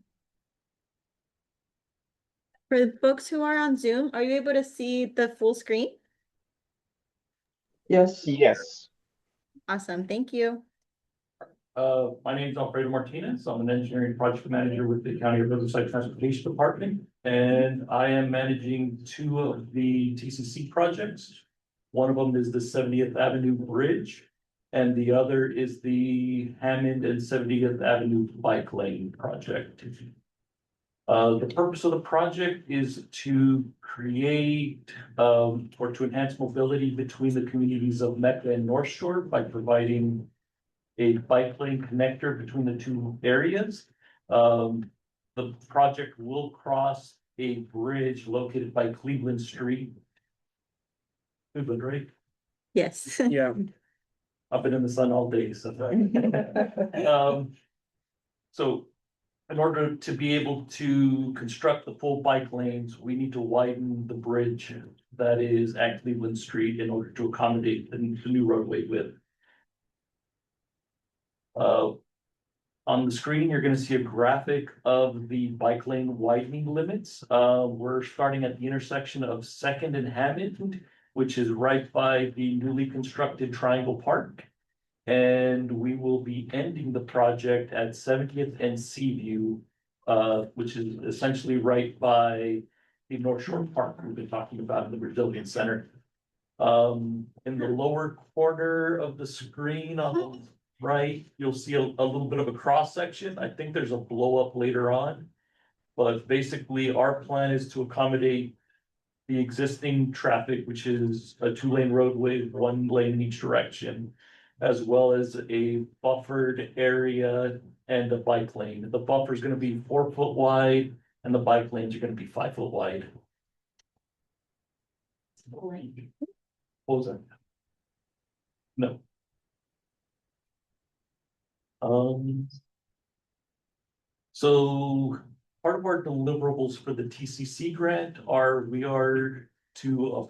For the folks who are on Zoom, are you able to see the full screen? Yes. Yes. Awesome, thank you. My name is Alfredo Martinez. I'm an engineering project manager with the County of Riverside Transportation Department. And I am managing two of the TCC projects. One of them is the 70th Avenue Bridge. And the other is the Hammond and 70th Avenue Bike Lane project. The purpose of the project is to create or to enhance mobility between the communities of Mecca and North Shore by providing a bike lane connector between the two areas. The project will cross a bridge located by Cleveland Street. Cleveland, right? Yes. Yeah. I've been in the sun all day, so. So in order to be able to construct the full bike lanes, we need to widen the bridge that is at Cleveland Street in order to accommodate the new roadway width. On the screen, you're gonna see a graphic of the bike lane widening limits. We're starting at the intersection of Second and Hammond, which is right by the newly constructed Triangle Park. And we will be ending the project at 70th and Seaview, which is essentially right by the North Shore Park we've been talking about in the Resilience Center. In the lower corner of the screen on the right, you'll see a little bit of a cross section. I think there's a blow up later on. But basically, our plan is to accommodate the existing traffic, which is a 2-lane roadway, 1 lane in each direction, as well as a buffered area and a bike lane. The buffer is going to be 4 foot wide and the bike lanes are going to be 5 foot wide. What was that? No. So part of our deliverables for the TCC grant are we are to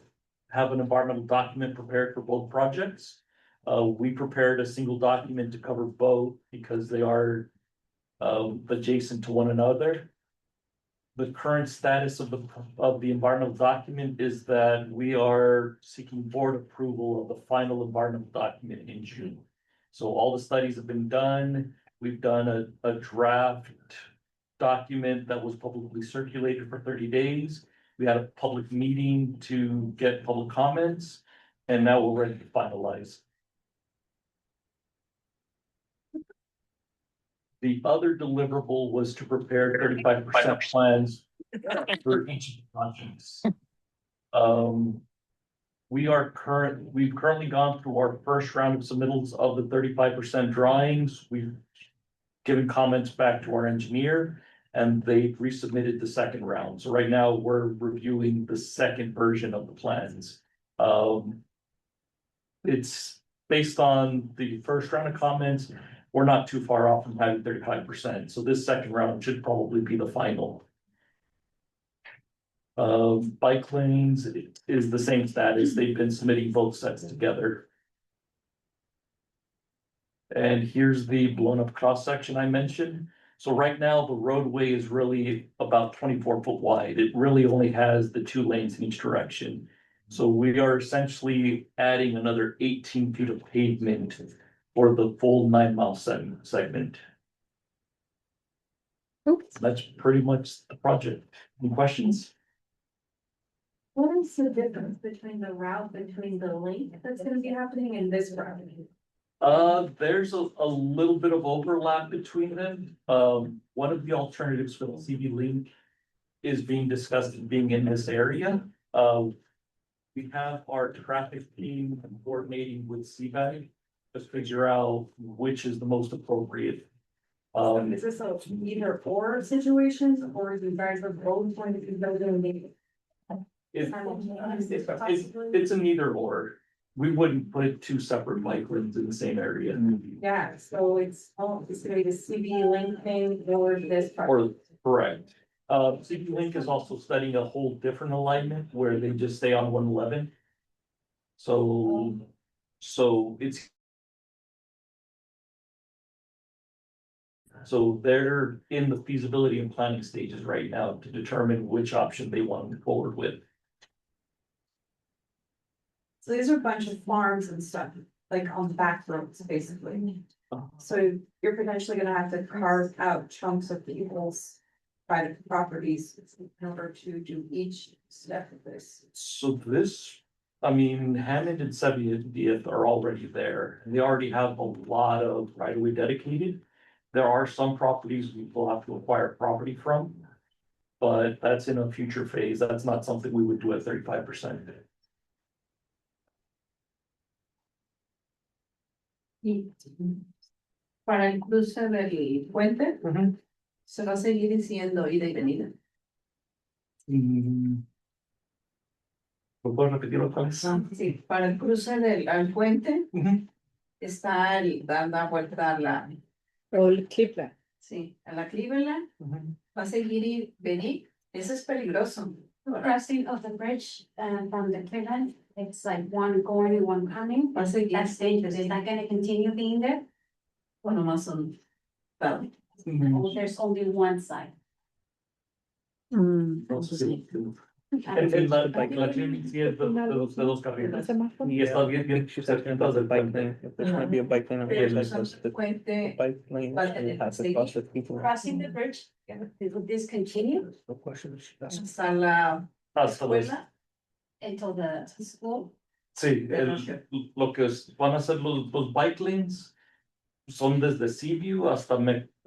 have an environmental document prepared for both projects. We prepared a single document to cover both because they are adjacent to one another. The current status of the environmental document is that we are seeking board approval of the final environmental document in June. So all the studies have been done. We've done a draft document that was publicly circulated for 30 days. We had a public meeting to get public comments, and now we're ready to finalize. The other deliverable was to prepare 35% plans for each of the projects. We've currently gone through our first round of submittals of the 35% drawings. We've given comments back to our engineer and they've resubmitted the second round. So right now we're reviewing the second version of the plans. It's based on the first round of comments. We're not too far off from having 35%. So this second round should probably be the final. Bike lanes is the same status. They've been submitting both sets together. And here's the blown up cross section I mentioned. So right now the roadway is really about 24 foot wide. It really only has the 2 lanes in each direction. So we are essentially adding another 18 feet of pavement for the full 9-mile segment. Oops. That's pretty much the project. Any questions? What is the difference between the route between the link that's gonna be happening and this route? There's a little bit of overlap between them. One of the alternatives for the CV link is being discussed as being in this area. We have our traffic team coordinating with CVAG to figure out which is the most appropriate. Is this a either or situations, or is you guys are both going to be building? It's an either or. We wouldn't put 2 separate bike lanes in the same area. Yeah, so it's gonna be the CV link thing or this part. Or, correct. CV Link is also studying a whole different alignment where they just stay on 111. So So they're in the feasibility and planning stages right now to determine which option they want to move forward with. So these are a bunch of farms and stuff, like on back roads, basically. So you're potentially gonna have to carve out chunks of people's private properties in order to do each step of this. So this, I mean, Hammond and Sevier are already there. They already have a lot of right of way dedicated. There are some properties we will have to acquire property from. But that's in a future phase. That's not something we would do at 35%. Y para el cruce del puente, se va a seguir siendo ida y venida. ¿Lo puedo repetir otra vez? Sí, para el cruce del al puente, está dando vuelta a la. O el Cleveland. Sí, a la Cleveland, va a seguir y venir. Eso es peligroso. Crossing of the bridge from the Cleveland, it's like one going and one coming. Va a seguir. That's dangerous. Is that gonna continue being there? O nomás son. Vale. Or there's only one side? En la clínica sí es de dos carriles. Y está bien cerquitas del puente. There's gonna be a bike lane on Pero both son sides. The puente, bike lane va a tener has que to cross the seguir. people. Crossing the bridge, will this continue No question. That's hasta la Hasta los, escuela. until the school? sí, lo que van a ser los bike lanes son desde Seaview hasta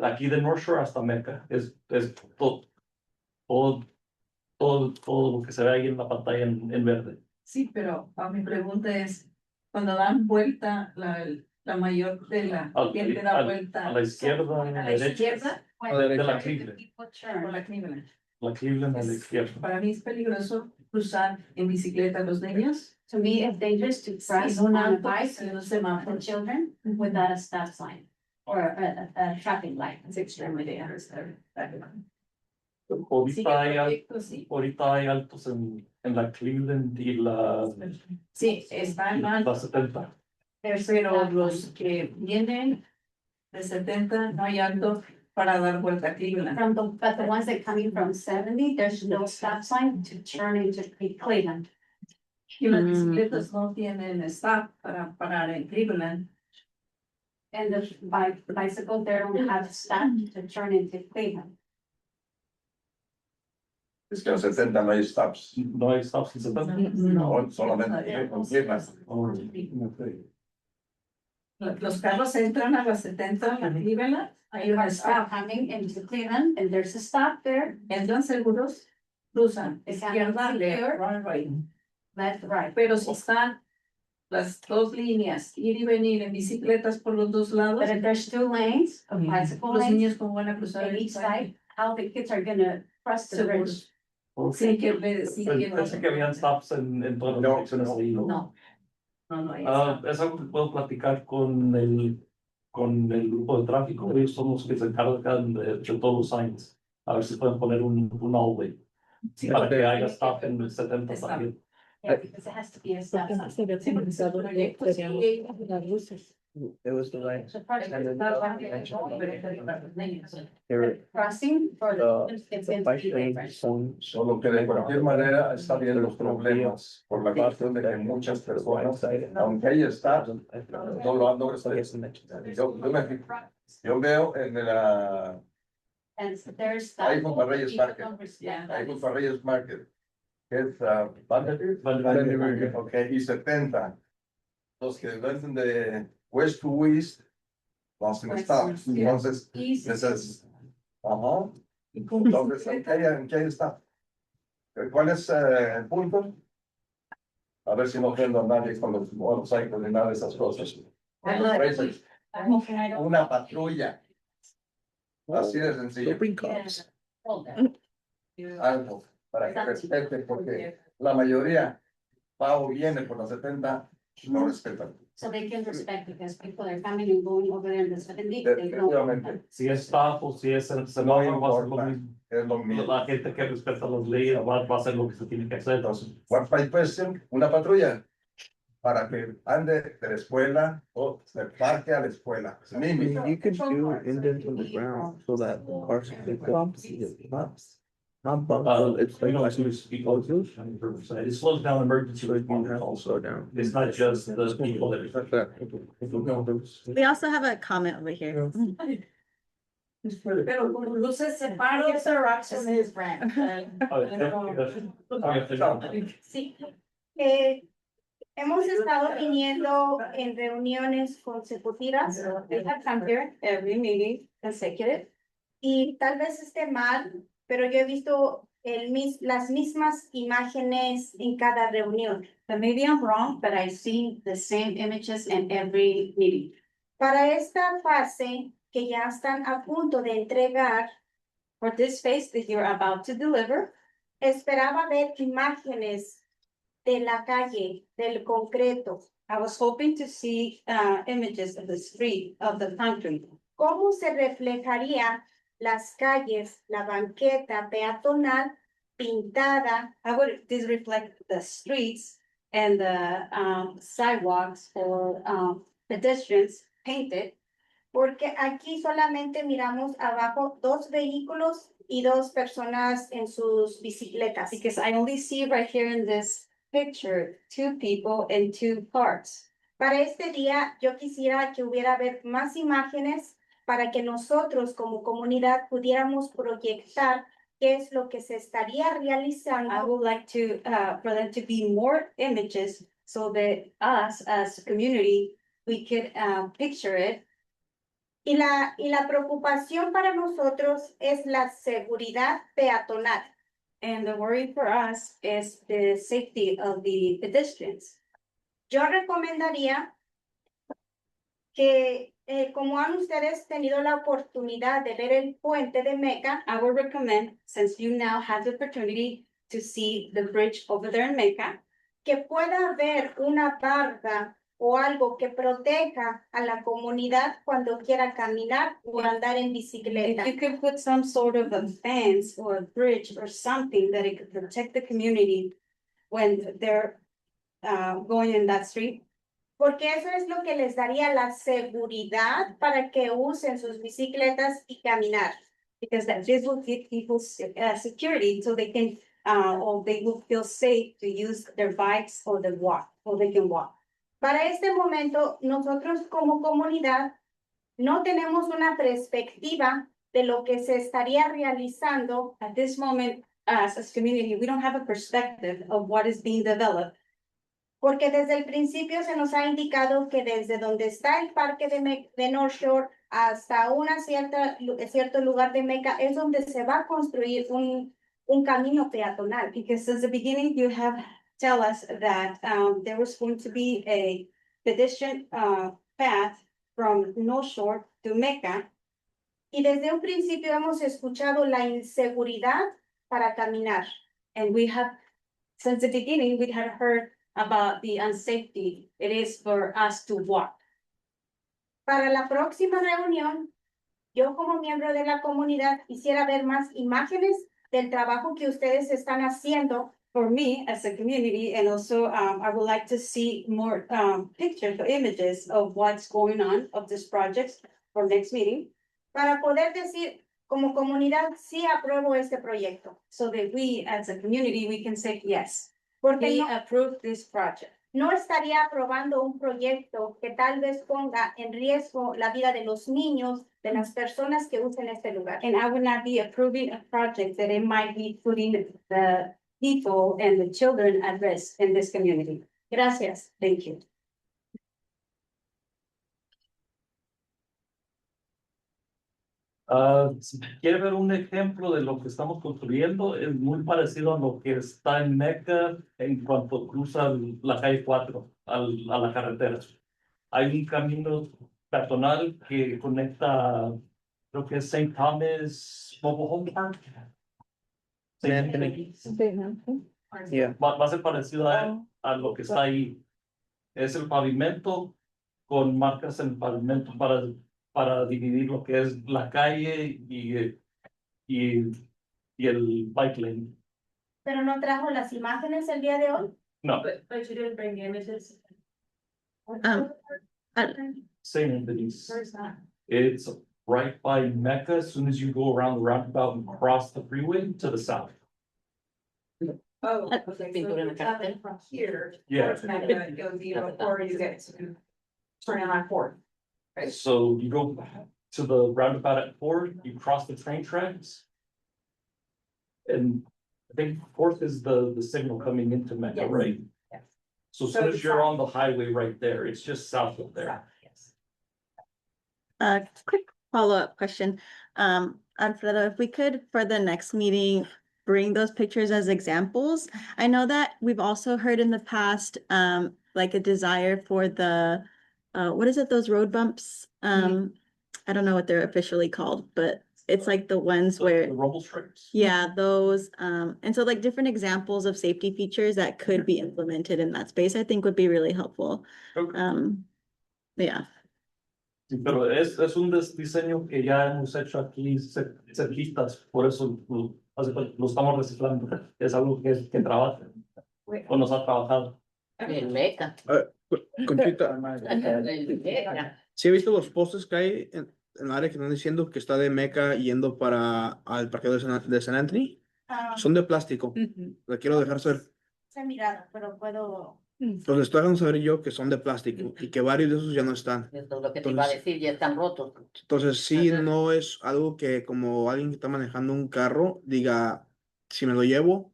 aquí de North Shore hasta Mecca. Es todo lo que se ve ahí en la pantalla en verde. Sí, pero mi pregunta es, cuando dan vuelta, la mayor de la gente da vuelta. A la izquierda, a la derecha. When De la the Cleveland. people Por turn. la Cleveland. La Cleveland a la izquierda. Para mí es peligroso cruzar en bicicleta a los niños. To me, it's dangerous to cross Sin un on a alto, bike sin un for semáforo. children without a stop sign or a traffic light. Es extremely dangerous. Ahorita hay altos en la Cleveland y Sí, están mal, la 70. pero los que vienen de 70 no hay alto para dar vuelta a Cleveland. But the ones that coming from 70, there's no stop sign to turn into Cleveland. Y las bicicletas no tienen stop para parar en Cleveland. And the bicycle, they don't have stop to turn into Cleveland. Es que en 70 no hay stops. No hay stops en 70. No, solamente en Cleveland. Los carros entran a las 70 a Cleveland, hay un Cars are stop, coming into Cleveland and there's a stop there, entran seguros, cruzan It's izquierda, left, secure. right. left, right. Pero si están las dos líneas, ir y venir en bicicletas por los dos lados, But if there's two lanes of bicycle los lanes niños cómo van a cruzar on el each side, how the kids are gonna cross the bridge? seguros. Sí, que Pensé que habían stops en todas las direcciones ahí. No. No hay Es algo que puedo platicar con el grupo de tráfico. Ellos son los que se encargan de todos los signs. A ver si pueden poner un all-way. Para que haya stop en el 70 también. Yeah, because it has to be a stop sign. Las luces. It was the light. The project is not running. There Crossing for the it's the going to bike be lane different. son Solo que de cualquier manera está habiendo problemas por la cuestión de que muchas personas, aunque ahí está, no lo ando yo veo en la And there's. Ahí con Reyes People Market. don't understand ahí that. con Reyes Market, que es Vanderbilt, ok, y 70. Los que venden de West to East, los que están, entonces, esas, ajá, entonces, ¿en qué está? ¿Cuál es el punto? A ver si no ofendo a nadie con los motorcycles ni nada de esas cosas. Una patrulla. Así de sencillo. Algo para que respeten, porque la mayoría va o viene por los 70, no respetan. So they can respect because people are coming and going over there in the 70, they don't. Definitivamente, Si es stop o si es no semáforo, va a ser lo importa, mismo. es lo mismo. La gente que respeta las leyes va a hacer lo que se tiene que hacer. Entonces, what by question, una patrulla. para que ande de la escuela o del parque a la escuela. Mimi. You could do indents in the ground so that the cars can go. Not bumps, it's like. You know, as soon as people do, it slows down emergency So you response have to calls. slow down. It's not just the people that are. We also have a comment over here. Pero con luces separadas. Rocks from his branch. Sí. Hemos estado viniendo en reuniones consecutivas, we have come here every meeting consecutive, y tal vez esté mal, pero yo he visto las mismas imágenes en cada reunión. But maybe I'm wrong, but I see the same images in every meeting. Para esta fase que ya están a punto de entregar, For this phase that you're about to deliver, esperaba ver imágenes de la calle, del concreto. I was hoping to see images of the street, of the concrete. ¿Cómo se reflejaría las calles, la banqueta peatonal pintada? How would this reflect the streets and the sidewalks for pedestrians painted? Porque aquí solamente miramos abajo dos vehículos y dos personas en sus bicicletas. Because I only see right here in this picture, 2 people and 2 cars. Para este día yo quisiera que hubiera ver más imágenes para que nosotros como comunidad pudiéramos proyectar qué es lo que se estaría realizando. I would like to, for them to be more images so that us as a community, we could picture it. Y la preocupación para nosotros es la seguridad peatonal. And the worry for us is the safety of the pedestrians. Yo recomendaría que, como han ustedes tenido la oportunidad de ver el puente de Mecca, I would recommend, since you now have the opportunity to see the bridge over there in Mecca, que pueda haber una barda o algo que proteja a la comunidad cuando quiera caminar o andar en bicicleta. if you could put some sort of a fence or a bridge or something that it could protect the community when they're going in that street. Porque eso es lo que les daría la seguridad para que usen sus bicicletas y caminar. Because this will give people security so they can, or they will feel safe to use their bikes or they can walk. Para este momento, nosotros como comunidad no tenemos una perspectiva de lo que se estaría realizando. At this moment, as a community, we don't have a perspective of what is being developed. Porque desde el principio se nos ha indicado que desde donde está el parque de North Shore hasta cierto lugar de Mecca es donde se va a construir un camino peatonal. Because since the beginning, you have tell us that there was going to be a pedestrian path from North Shore to Mecca. Y desde un principio hemos escuchado la inseguridad para caminar. And we have, since the beginning, we had heard about the unsafety it is for us to walk. Para la próxima reunión, yo como miembro de la comunidad quisiera ver más imágenes del trabajo que ustedes están haciendo. For me, as a community, and also I would like to see more pictures or images of what's going on of this project for next meeting. Para poder decir, como comunidad, sí apruebo este proyecto. So that we, as a community, we can say, yes, Porque we no, approve this project. no estaría aprobando un proyecto que tal vez ponga en riesgo la vida de los niños, de las personas que usen este lugar. And I would not be approving a project that it might be putting the people and the children at risk in this community. Gracias. Thank you. Si quiere ver un ejemplo de lo que estamos construyendo, es muy parecido a lo que está en Mecca en cuanto cruza la calle 4 a la carretera. Hay un camino peatonal que conecta, creo que es St. Thomas Mobile Home Park. Yeah. Va a ser parecido a lo que está ahí. Es el pavimento con marcas en el pavimento para dividir lo que es la calle y el bike lane. Pero no trajo las imágenes el día de hoy. No. But you didn't bring images. Um, uh, Same entities. Where's that? It's right by Mecca, as soon as you go around the roundabout and cross the freeway to the south. Oh, Uh, okay, Pintura so en if el you're coming cartel. from here. Yeah. towards Mecca, it goes even before you get to turn on Fourth. Right. So you go to the roundabout at Ford, you cross the train tracks. And I think Fourth is the signal coming into Mecca, Yes. right? Yes. So as So soon as it's you're south. on the highway right there, it's just south of there. Yes. quick follow-up question. Alfredo, if we could, for the next meeting, bring those pictures as examples. I know that we've also heard in the past, like a desire for the, what is it, those road bumps? I don't know what they're officially called, but it's like the ones The where, rumble strips. yeah, those, and so like different examples of safety features that could be implemented in that space, I think would be really helpful. Okay. Yeah. Sí, pero es un diseño que ya hemos hecho aquí cerquitas, por eso lo estamos reciclando. Es algo que trabaja o nos ha trabajado. En Mecca. Conchita, En Mecca. ¿sí he visto los postes que hay en el área que están diciendo que está de Meca yendo para al parqueo de San Anthony? Son de plástico. Le quiero dejar saber. Se ha mirado, pero puedo. Pues les estoy dejando saber yo que son de plástico y que varios de esos ya no están. Esto es lo que te iba a Entonces, decir, ya están rotos. entonces sí, Ajá. no es algo que como alguien que está manejando un carro diga, si me lo llevo,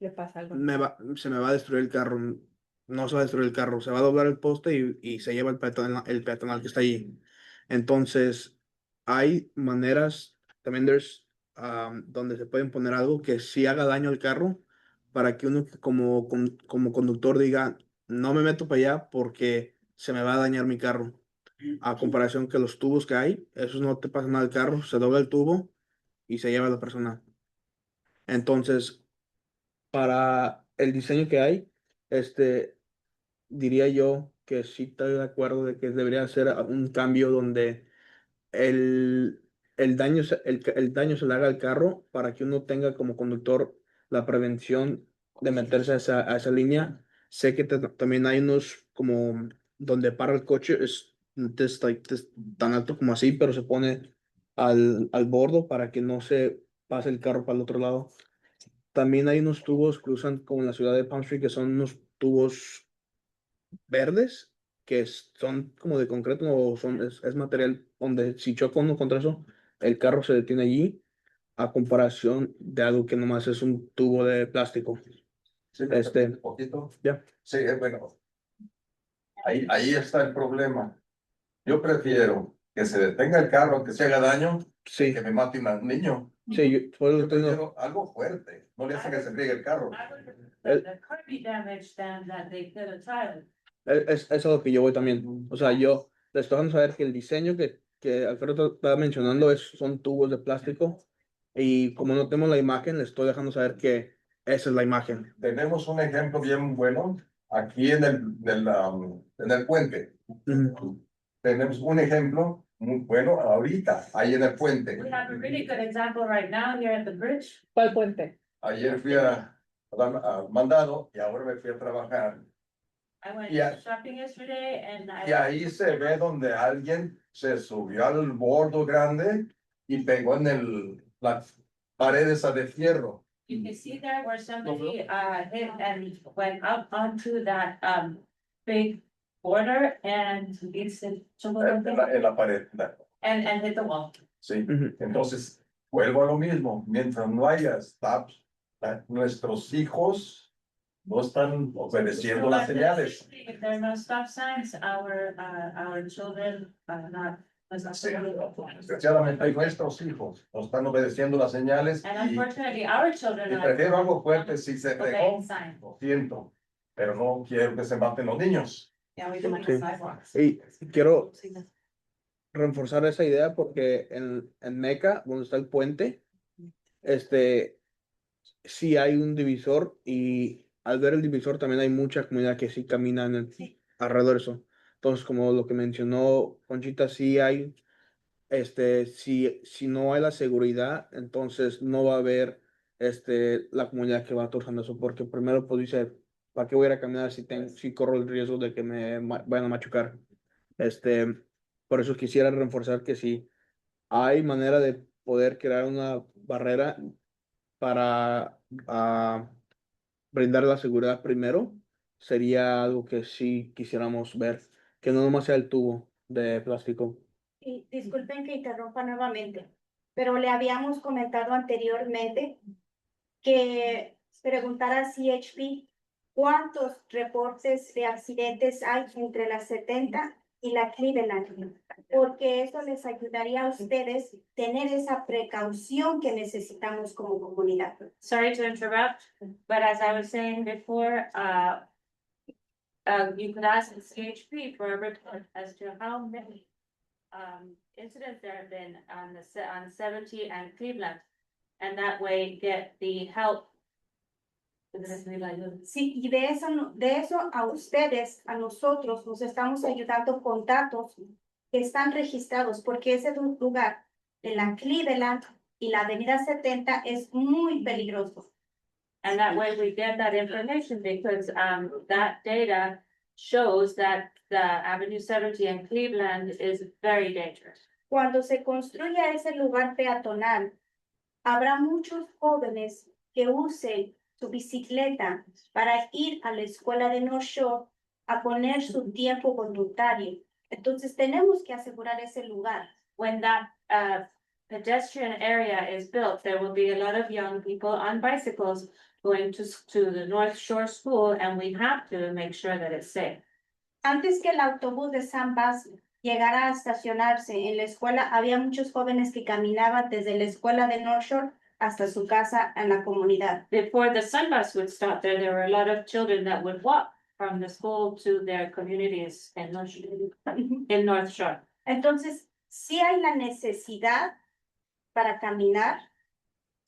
Le pasa algo. se me va a destruir el carro. No se va a destruir el carro, se va a doblar el poste y se lleva el peatonal que está allí. Entonces, hay maneras, también donde se pueden poner algo que sí haga daño al carro para que uno como conductor diga, no me meto para allá porque se me va a dañar mi carro. A comparación que los tubos que hay, esos no te pasan nada al carro, se dobla el tubo y se lleva a la persona. Entonces, para el diseño que hay, diría yo que sí estoy de acuerdo de que debería ser un cambio donde el, el daño se le haga al carro para que uno tenga como conductor la prevención de meterse a esa línea. Sé que también hay unos como donde para el coche es tan alto como así, pero se pone al bordo para que no se pase el carro para el otro lado. También hay unos tubos que usan como en la ciudad de Palm Street, que son unos tubos verdes, que son como de concreto o es material donde si choca uno contra eso, el carro se detiene allí, a comparación de algo que nomás es un tubo de plástico. Sí, poquito. Ya. Sí, bueno, ahí está el problema. Yo prefiero que se detenga el carro, que se haga daño, Sí, que me mate un niño. sí, por eso Yo estoy- prefiero algo fuerte, no le hace que se friegue el carro. es algo que yo voy también. O sea, yo les estoy dejando saber que el diseño que Alfredo estaba mencionando son tubos de plástico. Y como no tenemos la imagen, les estoy dejando saber que esa es la imagen. Tenemos un ejemplo bien bueno aquí en el puente. Ujú. Tenemos un ejemplo muy bueno ahorita, ahí en el puente. ¿Cuál puente? Ayer fui a mandado y ahora me fui a trabajar. Yeah. Y ahí se ve donde alguien se subió al bordo grande y pegó en la pared esa de fierro. You can see there where somebody hit and went up onto that big border and it's En la pared. and hit the wall. Sí. Ujú. Entonces, vuelvo a lo mismo. Mientras no haya stops, nuestros hijos no están obedeciendo las señales. If there are no stop signs, our children are not. Desgraciadamente, nuestros hijos no están obedeciendo las señales And unfortunately, our children y are. prefiero algo fuerte si se pegó. Obeying signs. Lo siento, pero no quiero que se maten los niños. Yeah, we do like Sí. sidewalks. Y quiero reforzar esa idea porque en Meca, donde está el puente, sí hay un divisor y al ver el divisor también hay mucha comunidad que sí camina alrededor de eso. Entonces, como lo que mencionó Conchita, sí hay, si no hay la seguridad, entonces no va a haber, la comunidad que va torciendo eso, porque primero, pues dice, ¿para qué voy a ir a caminar si corro el riesgo de que vayan a machucar? Por eso quisiera reforzar que si hay manera de poder crear una barrera para brindar la seguridad primero, sería algo que sí quisiéramos ver, que no nomás sea el tubo de plástico. Y disculpen que interrumpa nuevamente, pero le habíamos comentado anteriormente que preguntara a CHP cuántos reportes de accidentes hay entre la 70 y la Cleveland, porque eso les ayudaría a ustedes tener esa precaución que necesitamos como comunidad. Sorry to interrupt, but as I was saying before, you could ask the CHP for a report as to how many incidents there have been on 70 and Cleveland. And that way get the help. Sí, y de eso a ustedes, a nosotros, nos estamos ayudando con datos que están registrados, porque ese lugar de la Cleveland y la Avenida 70 es muy peligroso. And that way we get that information because that data shows that the Avenue 70 in Cleveland is very dangerous. Cuando se construya ese lugar peatonal, habrá muchos jóvenes que usen su bicicleta para ir a la escuela de North Shore a poner su tiempo voluntario. Entonces tenemos que asegurar ese lugar. When that pedestrian area is built, there will be a lot of young people on bicycles going to the North Shore School, and we have to make sure that it's safe. Antes que el autobús de San Bas llegara a estacionarse en la escuela, había muchos jóvenes que caminaban desde la escuela de North Shore hasta su casa en la comunidad. Before the sun bus would stop there, there were a lot of children that would walk from the school to their communities in North Shore. Entonces, sí hay la necesidad para caminar,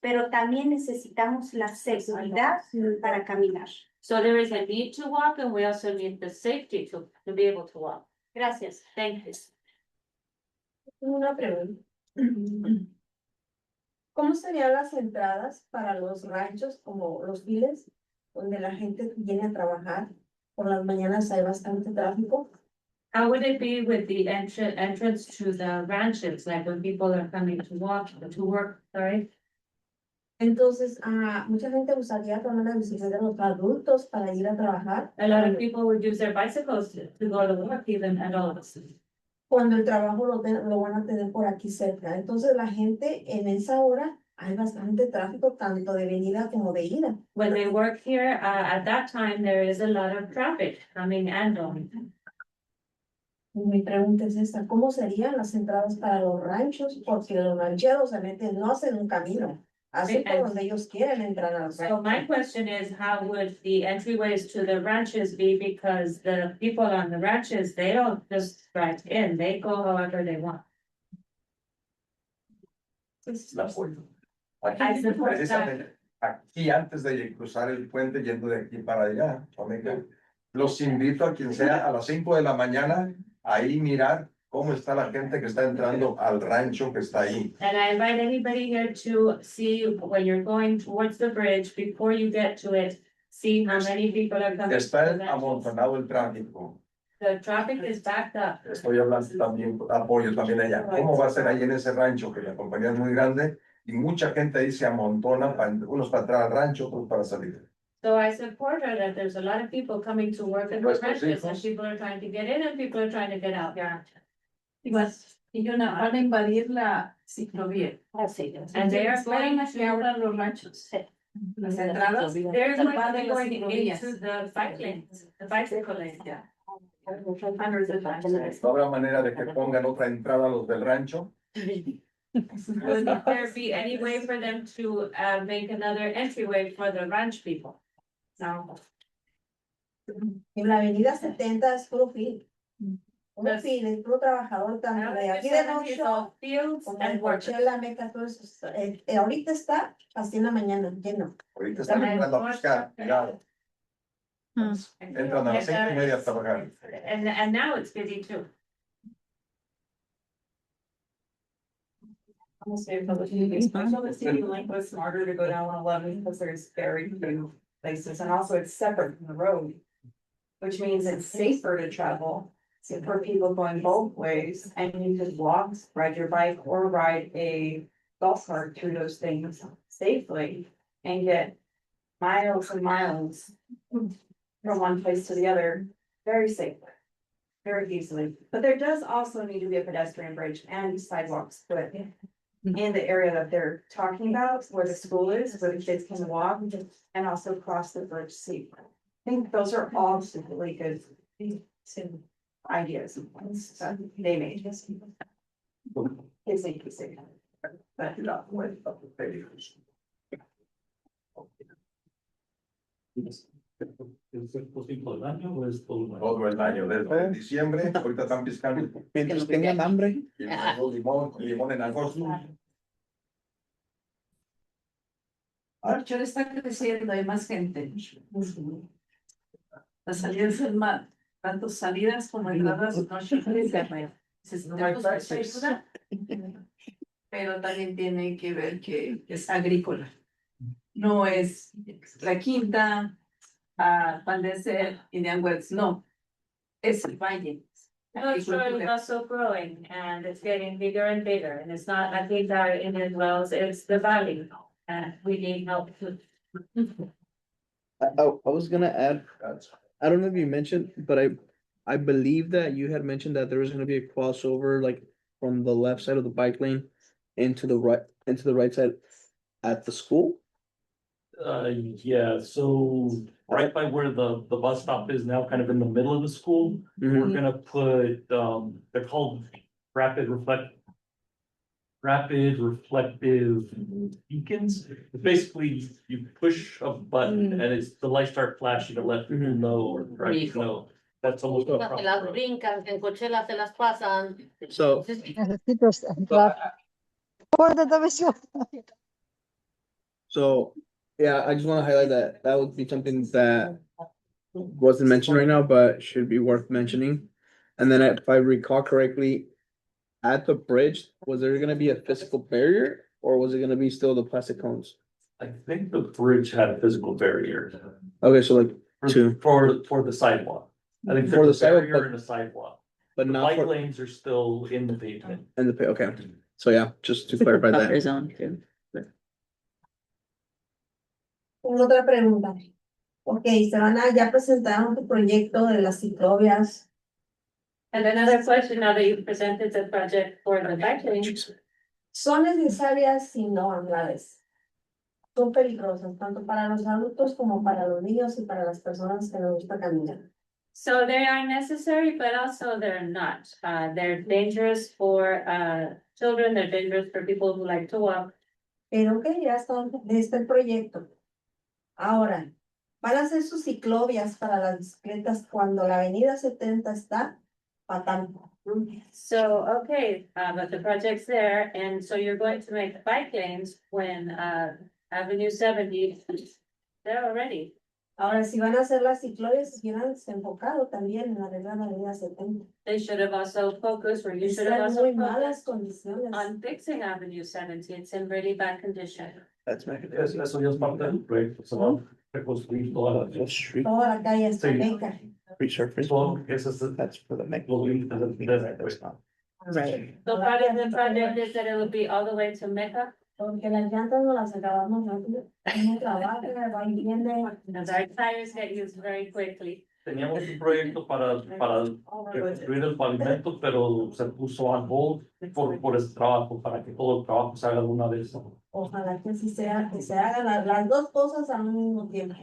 pero también necesitamos la seguridad para caminar. So there is a need to walk, and we also need the safety to be able to walk. Gracias. Thank you. Una pregunta. ¿Cómo serían las entradas para los ranchos como los viles, donde la gente viene a trabajar? Por las mañanas hay bastante tráfico. How would it be with the entrance to the ranches, like when people are coming to work, sorry? Entonces, mucha gente usaría también la bicicleta de los adultos para ir a trabajar. A lot of people would use their bicycles to go to work, even adults. Cuando el trabajo lo van a tener por aquí cerca. Entonces, la gente en esa hora hay bastante tráfico, tanto de venida como de ida. When they work here, at that time, there is a lot of traffic coming and going. Mi pregunta es esta, ¿cómo serían las entradas para los ranchos? Porque los rancheros realmente no hacen un camino, hacen por donde ellos quieren entrar al rancho. So my question is, how would the entryways to the ranches be? Because the people on the ranches, they don't just drive in, they go however they want. La apoyo. I support that. Aquí antes de cruzar el puente yendo de aquí para allá, Omega, los invito a quien sea a las 5 de la mañana, ahí mirar cómo está la gente que está entrando al rancho que está ahí. And I invite anybody here to see when you're going towards the bridge, before you get to it, see how many people are coming. Está to the ranches. amontonado el tráfico. The traffic is backed up. Estoy hablando también, apoyo también allá. ¿Cómo va a ser ahí en ese rancho? Que la compañía es muy grande y mucha gente ahí se amontona, unos para entrar al rancho, otros para salir. So I support her that there's a lot of people coming to work in the Nuestros ranches, and hijos. people are trying to get in and people are trying to get out. Yeah. Y van a invadir la ciclovía. And they are going to los ranchos. las entradas. They're Van going to de be las going ciclovías. into the bike lanes, the bicycle lanes. No habrá manera de que pongan otra entrada a los del rancho. Would there be any way for them to make another entryway for the ranch people? No. En la avenida 70 es puro fil. Puro Yes. fil, es puro trabajador, tanto de aquí de North Shore Fields como and de workers. Coachella, Mecca, todo eso. Ahorita está así en la mañana, lleno. Ahorita están entrando a buscar, cuidado. Hmm. Entran a las 5:30 a trabajar. And now it's busy too. Mhm. I feel the city link was smarter to go down 111 because there's very few places, and also it's separate from the road. Which means it's safer to travel, so for people going both ways, and you could walk, ride your bike, or ride a golf cart through those things safely. And get miles and miles from one place to the other, very safely, very easily. But there does also need to be a pedestrian bridge and sidewalks put in the area that they're talking about, where the school is, where the kids can walk and also cross the bridge safely. I think those are all really good ideas and points that they made. It's interesting. But Todo el año, desde diciembre, ahorita están piscando. Mientras tengan hambre. Y luego limón en agosto. Yo está creciendo, hay más gente. Las salidas del mar, tanto salidas como entradas, no pero también tiene que ver que es agrícola. No es la quinta, Pan de Ser, Indian Wells, no. Es el valle. It's really also growing and it's getting bigger and bigger, and it's not, I think that in as well, it's the valley, and we need help to. I was gonna add, I don't know if you mentioned, but I believe that you had mentioned that there was gonna be a crossover, like from the left side of the bike lane into the right side at the school. Yeah, so right by where the bus stop is now, kind of in the middle of the school, we're gonna put, they're called rapid reflective beacons. Basically, you push a button and it's, the lights start flashing to let people know or the right people know. That's almost. Se las brincan, en cochela se las pasan. So, so, yeah, I just wanna highlight that that would be something that wasn't mentioned right now, but should be worth mentioning. And then if I recall correctly, at the bridge, was there gonna be a physical barrier or was it gonna be still the plastic cones? I think the bridge had a physical barrier. Okay, so like two, For the sidewalk. I think For the there's a sidewalk, barrier but- and a sidewalk. but The not bike for, lanes are still in the pavement. and the, okay, so yeah, just to clarify that. Zone too. Otra pregunta. Ok, ya presentaron tu proyecto de las ciclovías. And another question, now that you've presented the project for the bike lane, Son necesarias y no a la vez. Son peligrosas, tanto para los adultos como para los niños y para las personas que les gusta caminar. so they are necessary, but also they're not. They're dangerous for children, they're dangerous for people who like to walk. Pero ok, ya está, está el proyecto. Ahora, van a hacer sus ciclovías para las bicicletas cuando la avenida 70 está fatal. So, okay, but the project's there, and so you're going to make bike lanes when Avenue 70, they're already. Ahora, si van a hacer las ciclovías, hubieran enfocado también en arreglar la avenida 70. They should have also focused, or you should have Está en also muy malas focused condiciones. on fixing Avenue 70. It's in really bad condition. That's Mecca. Eso ya es parte del proyecto, se va a reconstruir toda la. Street, Toda la calle está Sí. meca. resurface, Todo, eso es, that's for the Mecca. los límites del Right. So part of the project is that it will be all the way to Mecca. Porque las llantas no las acabamos rápido. Uno trabaja, va y viene. Because our tires get used very quickly. Teníamos un proyecto para reconstruir el pavimento, pero se puso on hold por ese trabajo, para que todo el trabajo se haga de una vez. Ojalá que sí sea, que se hagan las dos cosas al mismo tiempo.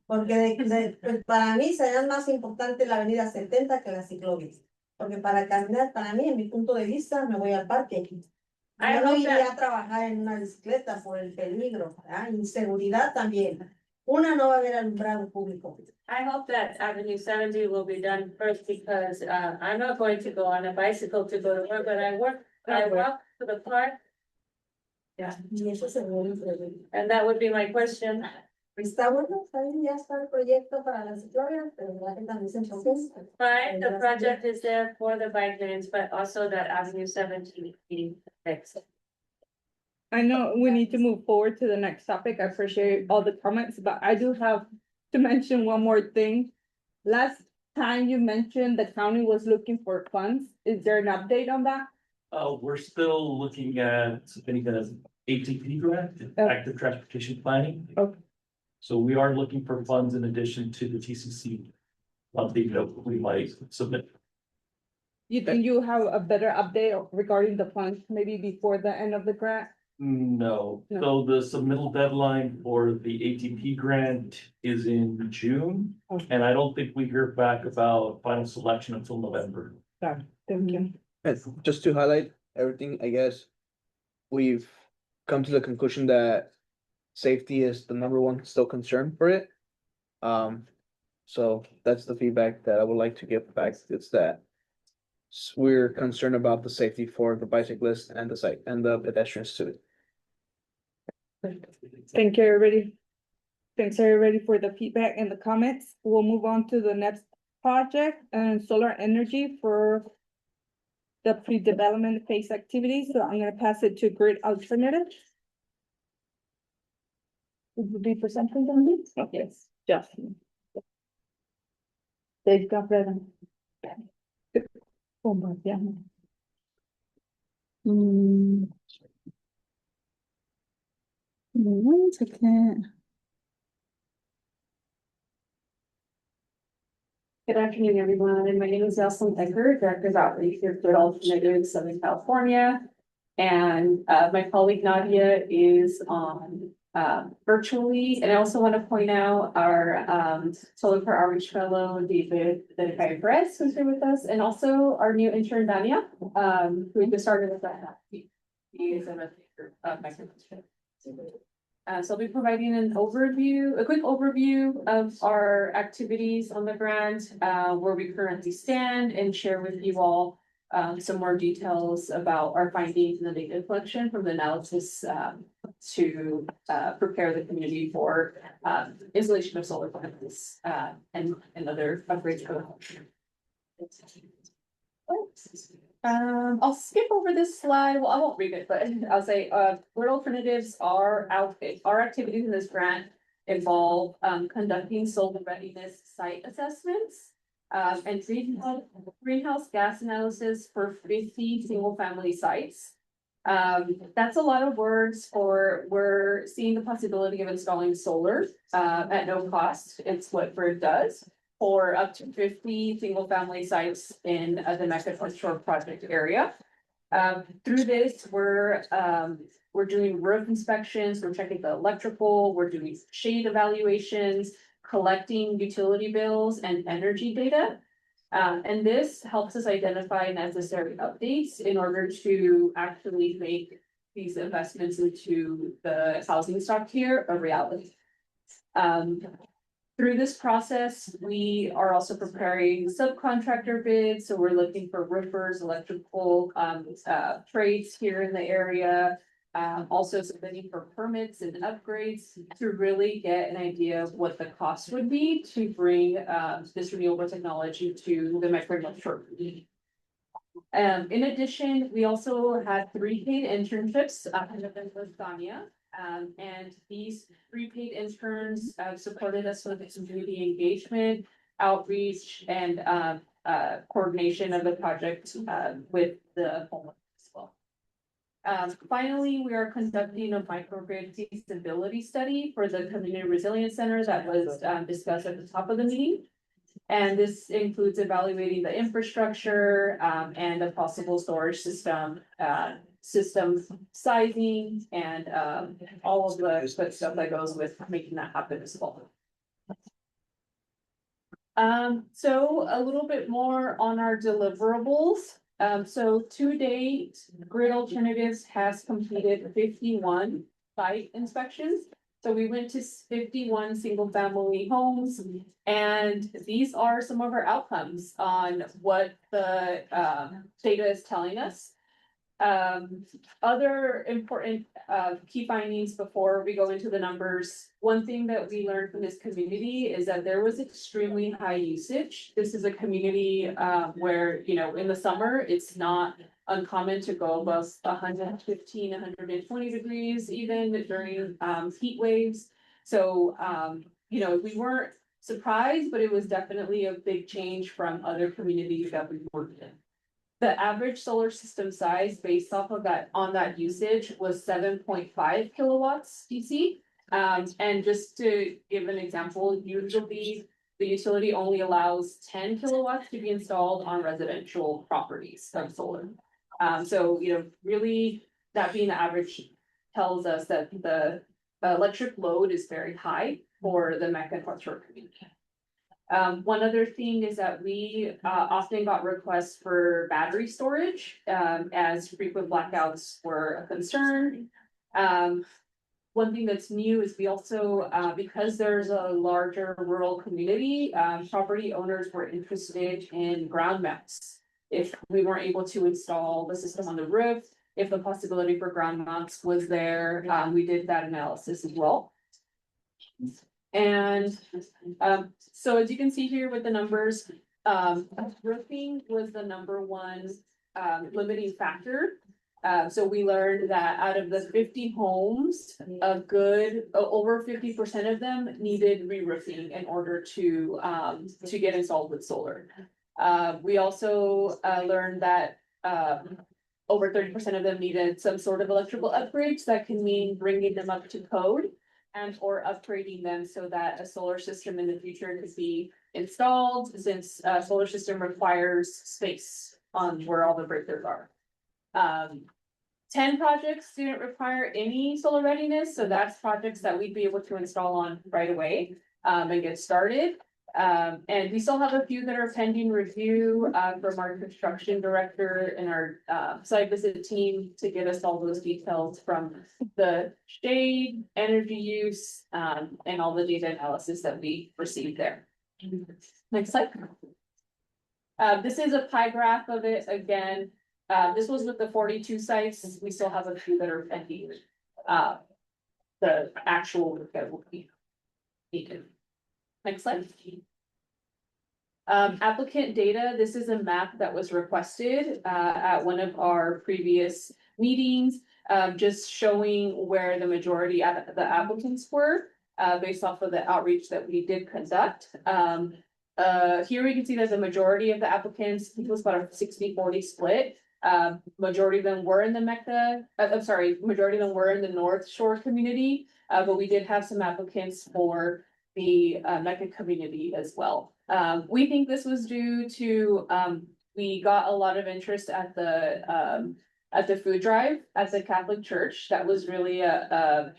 Porque pues para mí sería más importante la avenida 70 que las ciclovías. Porque para caminar, para mí, en mi punto de vista, me voy al parque. Yo no iría a trabajar en una bicicleta por el peligro, ¿verdad? Inseguridad también. Una no va a haber alumbrado público. I hope that Avenue 70 will be done first because I'm not going to go on a bicycle to go to work, but I walk to the park. Yeah, Y eso se ve and that would be my question. Está bueno, está bien, ya está el proyecto para las ciclovías, pero ya que también se enfoque. Fine, the project is there for the bike lanes, but also that Avenue 70 be fixed. I know we need to move forward to the next topic. I appreciate all the comments, but I do have to mention one more thing. Last time you mentioned the county was looking for funds. Is there an update on that? We're still looking at any kind of ATP grant, Okay. active transportation planning. Okay. So we are looking for funds in addition to the TCC. Funding that we might submit. You think you have a better update regarding the funds, maybe before the end of the grant? No, No. so the submittal deadline for the ATP grant is in June. Okay. And I don't think we hear back about final selection until November. Got it. Thank you. And just to highlight everything, I guess we've come to the conclusion that safety is the number one still concern for it. So that's the feedback that I would like to give back. It's that we're concerned about the safety for the bicyclists and the site and the pedestrians too. Thank you, everybody. Thanks, everybody, for the feedback and the comments. We'll move on to the next project and solar energy for the pre-development phase activities. So I'm gonna pass it to Grid Alternatives. Would you be presenting them, please? Yes, Justin. They've got that. Oh, my, yeah. One second. Good afternoon, everyone. My name is Jocelyn Eckert, Director of Outreach here for Alternatives Southern California. And my colleague Nadia is on virtually. And I also want to point out our Solar for Outreach Fellow, David Perez, who's here with us, and also our new intern, Dania, who just started with that. He is a microphone. So I'll be providing a quick overview of our activities on the grant, where we currently stand, and share with you all some more details about our findings in the data collection from the analysis to prepare the community for installation of solar panels and other upgrades for the home. I'll skip over this slide. Well, I won't read it, but I'll say, Grid Alternatives our activities in this grant involve conducting solar readiness site assessments and greenhouse gas analysis for 50 single-family sites. That's a lot of words for we're seeing the possibility of installing solar at no cost. It's what Grid does for up to 50 single-family sites in the Mecca North Shore project area. Through this, we're doing roof inspections, we're checking the electrical, we're doing shade evaluations, collecting utility bills and energy data. And this helps us identify necessary updates in order to actually make these investments into the housing stock here a reality. Through this process, we are also preparing subcontractor bids. So we're looking for roofers, electrical trades here in the area. Also submitting for permits and upgrades to really get an idea of what the cost would be to bring this renewable technology to the Mecca North Shore. In addition, we also had 3 paid internships with Dania. And these 3 paid interns supported us with community engagement, outreach, and coordination of the project with the homework as well. Finally, we are conducting a microgrid feasibility study for the Community Resilience Center that was discussed at the top of the meeting. And this includes evaluating the infrastructure and the possible storage system sizing, and all of the good stuff that goes with making that happen as well. So a little bit more on our deliverables. So to date, Grid Alternatives has completed 51 site inspections. So we went to 51 single family homes, and these are some of our outcomes on what the data is telling us. Other important key findings before we go into the numbers. One thing that we learned from this community is that there was extremely high usage. This is a community where, you know, in the summer, it's not uncommon to go above 115, 120 degrees even during heat waves. So you know, we weren't surprised, but it was definitely a big change from other communities that we worked in. The average solar system size based off of that on that usage was 7.5 kilowatts DC. And just to give an example, usually the utility only allows 10 kilowatts to be installed on residential properties of solar. So, you know, really that being the average tells us that the electric load is very high for the Mecca and North Shore community. One other thing is that we often got requests for battery storage as frequent blackouts were a concern. One thing that's new is we also, because there's a larger rural community, property owners were interested in ground mounts. If we weren't able to install the system on the roof, if the possibility for ground mounts was there, we did that analysis as well. And so as you can see here with the numbers, roofing was the #1 limiting factor. So we learned that out of the 50 homes, a good over 50% of them needed re-roofing in order to get installed with solar. We also learned that over 30% of them needed some sort of electrical upgrades. That can mean bringing them up to code and or upgrading them so that a solar system in the future could be installed, since a solar system requires space on where all the breakers are. 10 projects didn't require any solar readiness, so that's projects that we'd be able to install on right away and get started. And we still have a few that are pending review from our construction director and our site visit team to get us all those details from the shade, energy use, and all the data analysis that we received there. Next slide. This is a pie graph of it again. This was with the 42 sites. We still have a few that are pending. The actual that will be needed. Next slide. Applicant data. This is a map that was requested at one of our previous meetings, just showing where the majority of the applicants were based off of the outreach that we did conduct. Here we can see that the majority of the applicants, I think it was about a 60-40 split. Majority of them were in the Mecca, majority of them were in the North Shore community, but we did have some applicants for the Mecca community as well. We think this was due to, we got a lot of interest at the food drive at the Catholic Church. That was really a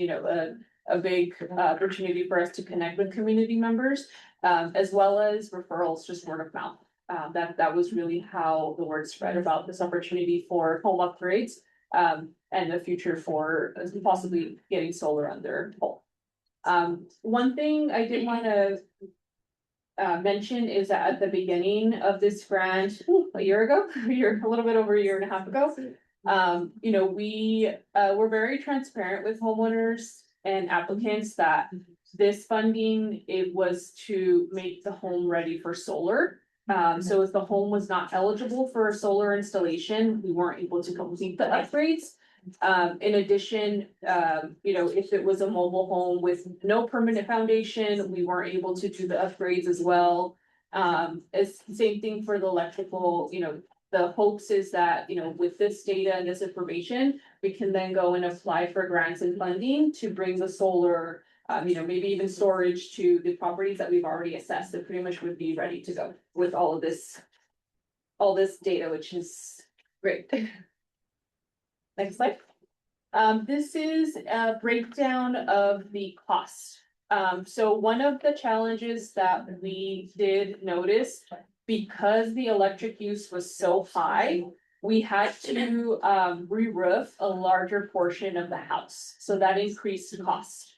big opportunity for us to connect with community members, as well as referrals, just word of mouth. That was really how the word spread about this opportunity for home upgrades, and the future for possibly getting solar on their home. One thing I did want to mention is that at the beginning of this grant, a year ago, a little bit over a year and a half ago, we were very transparent with homeowners and applicants that this funding, it was to make the home ready for solar. So if the home was not eligible for a solar installation, we weren't able to complete the upgrades. In addition, if it was a mobile home with no permanent foundation, we weren't able to do the upgrades as well. It's the same thing for the electrical, the hopes is that, with this data and this information, we can then go and apply for grants and funding to bring the solar, maybe even storage to the properties that we've already assessed that pretty much would be ready to go with all this data, which is great. Next slide. This is a breakdown of the cost. So one of the challenges that we did notice, because the electric use was so high, we had to re-roof a larger portion of the house. So that increased cost.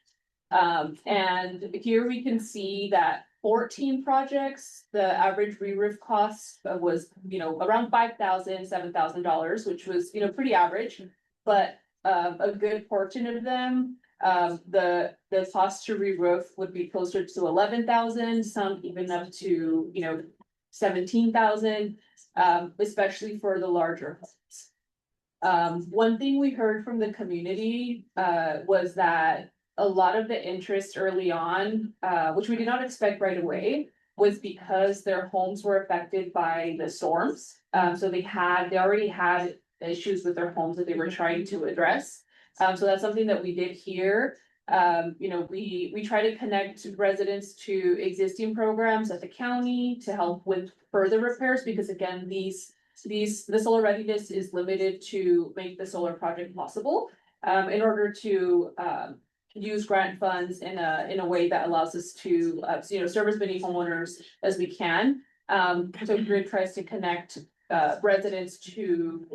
And here we can see that 14 projects, the average re-roof cost was, around $5,000, $7,000, which was, pretty average. But a good portion of them, the cost to re-roof would be closer to 11,000, some even up to, 17,000, especially for the larger homes. One thing we heard from the community, was that a lot of the interest early on, which we did not expect right away, was because their homes were affected by the storms. So they already had issues with their homes that they were trying to address. So that's something that we did here. We try to connect residents to existing programs at the county to help with further repairs, because again, the solar readiness is limited to make the solar project possible. In order to, use grant funds in a way that allows us to, serve as many homeowners as we can. So Grid tries to connect residents to,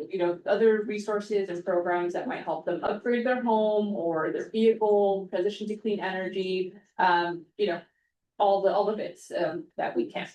other resources and programs that might help them upgrade their home or their vehicle, transition to clean energy, all the bits that we can.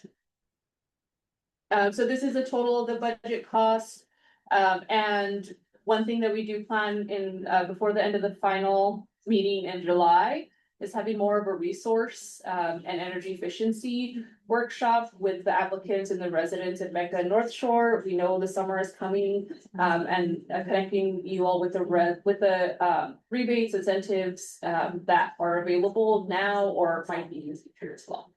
So this is a total of the budget costs. And one thing that we do plan in before the end of the final meeting in July is having more of a resource and energy efficiency workshop with the applicants and the residents at Mecca and North Shore. We know the summer is coming, and connecting you all with the rebates, incentives that are available now or might be in the future as well.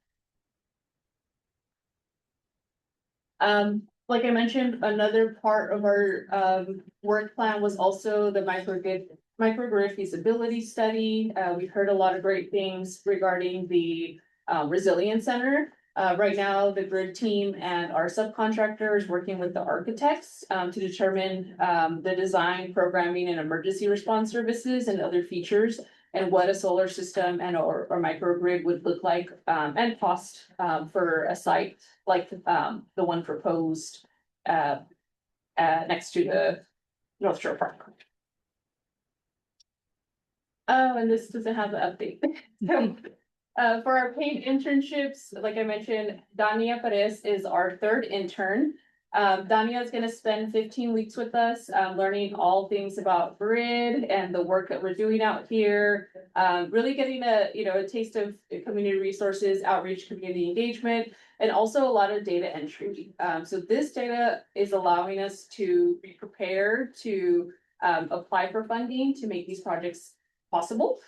Like I mentioned, another part of our work plan was also the microgrid feasibility study. We've heard a lot of great things regarding the Resilience Center. Right now, the grid team and our subcontractors working with the architects to determine the design, programming, and emergency response services and other features, and what a solar system and or microgrid would look like and cost for a site like the one proposed next to the North Shore Park. Oh, and this doesn't have the update. So, for our paid internships, like I mentioned, Dania Perez is our third intern. Dania is gonna spend 15 weeks with us, learning all things about grid and the work that we're doing out here. Really getting a taste of community resources, outreach, community engagement, and also a lot of data entry. So this data is allowing us to be prepared to apply for funding to make these projects possible.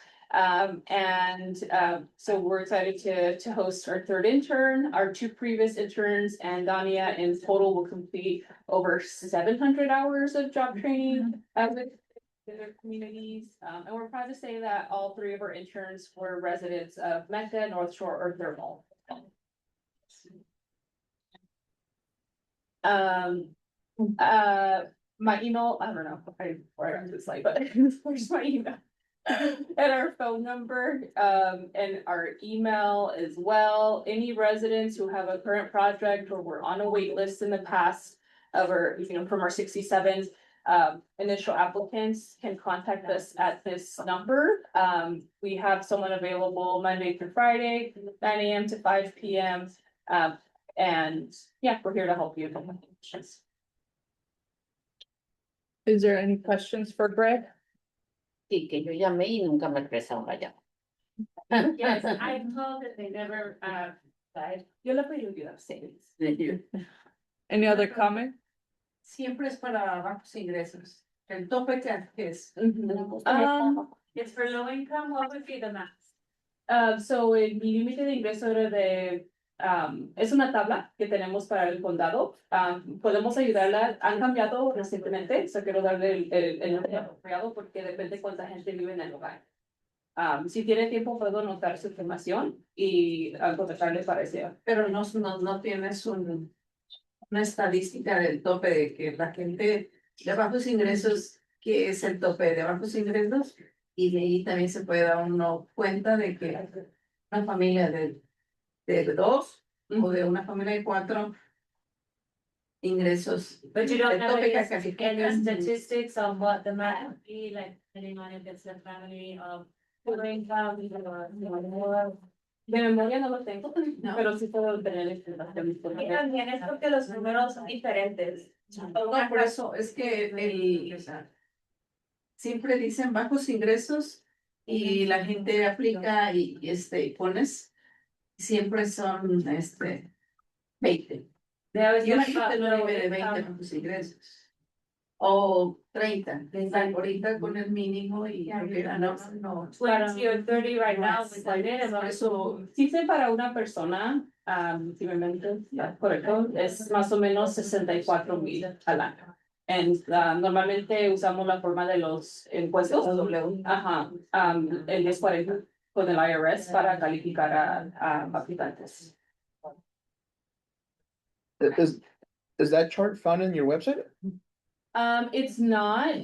So we're excited to host our third intern. Our two previous interns and Dania in total will complete over 700 hours of job training with their communities. And we're proud to say that all three of our interns were residents of Mecca, North Shore, or Thermal. My email, I don't know where I have this slide, but where's my email? And our phone number, and our email as well. Any residents who have a current project or were on a wait list in the past of our, from our 67 initial applicants can contact us at this number. We have someone available Monday through Friday, 9 a.m. to 5 p.m. And yeah, we're here to help you. Is there any questions for Greg? Sí, que yo llamé y nunca me regresaron la llamada. Yes, I told that they never, died. Yo le pedí ayuda, sí. Any other comment? Siempre es para bajos ingresos. El tope que es. It's for low income, what would be the max? So el límite de ingreso es una tabla que tenemos para el condado. Podemos ayudarla, han cambiado recientemente, so quiero darle el número apropiado porque depende cuánta gente vive en el lugar. Si tiene tiempo puedo anotar su información y contactarle para ese. Pero no tienes una estadística del tope de que la gente de bajos ingresos, que es el tope de bajos ingresos, y de ahí también se puede dar uno cuenta de que una familia de dos o de una familia de 4 ingresos. But you don't el have tope que any califican. statistics on what the max would be, like, depending on if it's a family of low income, or De memoria no lo tengo, pero sí puedo tener información Y disponible. también es porque los números son diferentes. No, por eso es que siempre dicen bajos ingresos y la gente aplica y pones, siempre son 20. Y una gente no vive de 20 bajos ingresos. O 30, están ahorita con el mínimo y no. 20 or 30 right now with the So, dice para una persona, si me mente, correcto, es más o menos 64,000 al año. Normalmente usamos la forma de los impuestos, ajá, el 1040 con el IRS para calificar a habitantes. Is that chart found in your website? It's not,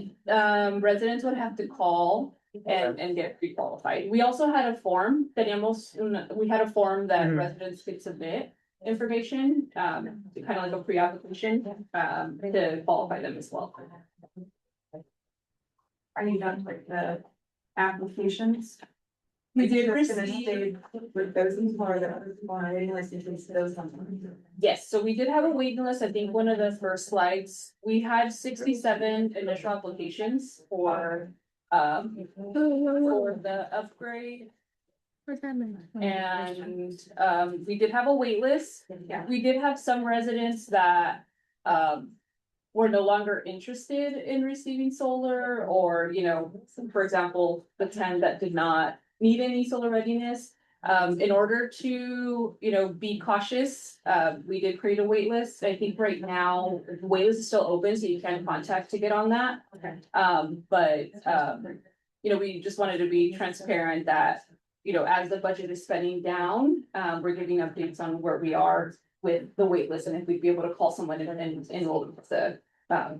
residents would have to call and get pre-qualified. We also had a form, we had a form that Mhm. residents could submit information, kind of like a pre-application, to qualify them as well. Are you done with the applications? We did Just gonna receive- stay with those or the waiting list includes those. Yes, so we did have a waiting list. I think one of the first slides, we had 67 initial applications for the upgrade. And we did have a wait list. We did have some residents that were no longer interested in receiving solar, or, for example, the 10 that did not need any solar readiness. In order to, be cautious, we did create a wait list. I think right now, the wait list is still open, so you can contact to get on that. Okay. We just wanted to be transparent that, as the budget is spending down, we're giving updates on where we are with the wait list, and if we'd be able to call someone and enroll them with the. Now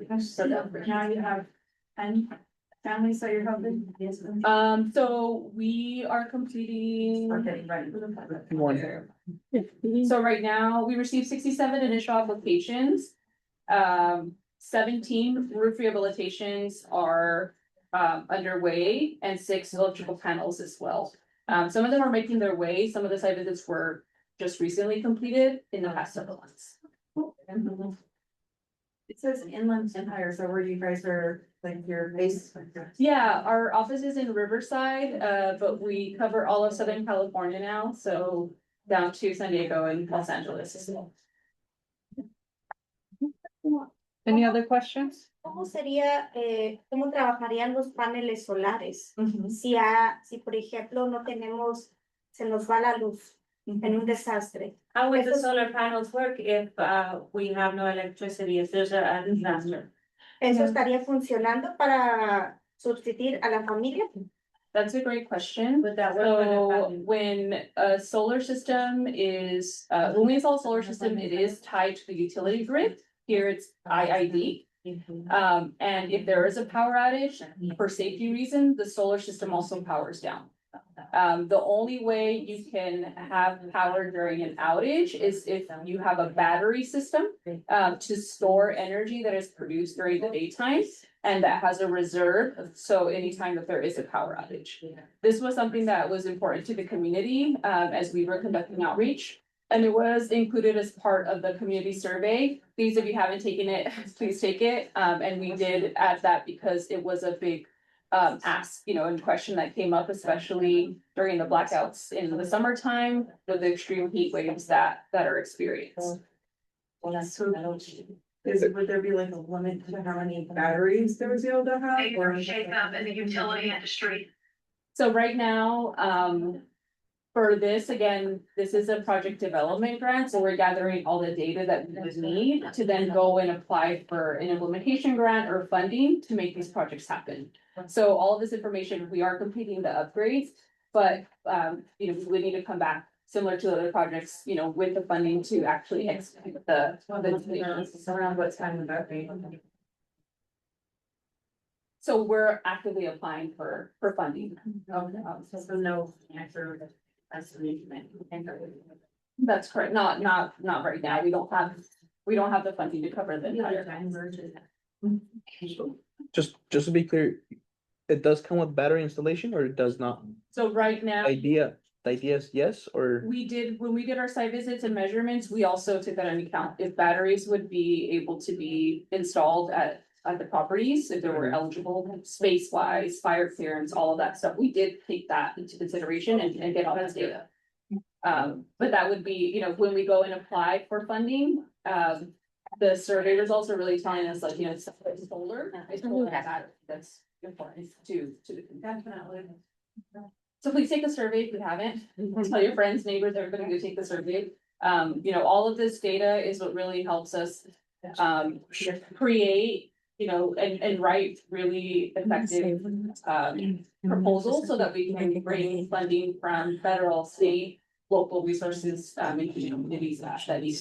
you have 10 families that you're helping? Yes. So we are completing. Okay, right. One. So right now, we received 67 initial applications. 17 roof rehabilitations are underway, and 6 electrical panels as well. Some of them are making their way. Some of the site visits were just recently completed in the past several months. It says Inland Empire, so where you guys are, like, your base. Yeah, our office is in Riverside, but we cover all of Southern California now, so down to San Diego and Los Angeles as well. Any other questions? ¿Cómo sería, cómo trabajarían los paneles solares? Si por ejemplo no tenemos, se nos va la luz en un desastre. How would the Eso- solar panels work if we have no electricity, if there's a disaster? ¿Eso estaría funcionando para sustituir a la familia? That's a great question. Would that work when it So happens? when a solar system is, when we install a solar system, it is tied to the utility grid. Here it's IID. And if there is a power outage, for safety reasons, the solar system also powers down. The only way you can have power during an outage is if you have a battery system to store energy that is produced during the daytime, and that has a reserve, so anytime that there is a power outage. This was something that was important to the community as we were conducting outreach. And it was included as part of the community survey. Please, if you haven't taken it, please take it. And we did add that because it was a big ask, and question that came up, especially during the blackouts in the summertime with the extreme heat waves that are experienced. Would there be like a limit to how many batteries there was able to have? Or Shake up in the utility industry. So right now, for this, again, this is a project development grant, so we're gathering all the data that we would need to then go and apply for an implementation grant or funding to make these projects happen. So all of this information, we are completing the upgrades, but, we would need to come back similar to other projects, with the funding to actually execute the. Around what time would that be? So we're actively applying for funding. So no answer. That's correct. Not right now. We don't have the funding to cover the entire time. Just to be clear, it does come with battery installation or it does not? So right now, The idea is yes, or? when we did our site visits and measurements, we also took that into account. If batteries would be able to be installed at the properties, if they were eligible, space wise, fire clearance, all of that stuff, we did take that into consideration and get all that data. But that would be, when we go and apply for funding, the survey results are really telling us like, it's solar. It's solar that's important to the community. So please take the survey if you haven't. Tell your friends, neighbors, everybody go take the survey. All of this data is what really helps us create, and write really effective proposals so that we can bring funding from federal, state, local resources, and communities that need.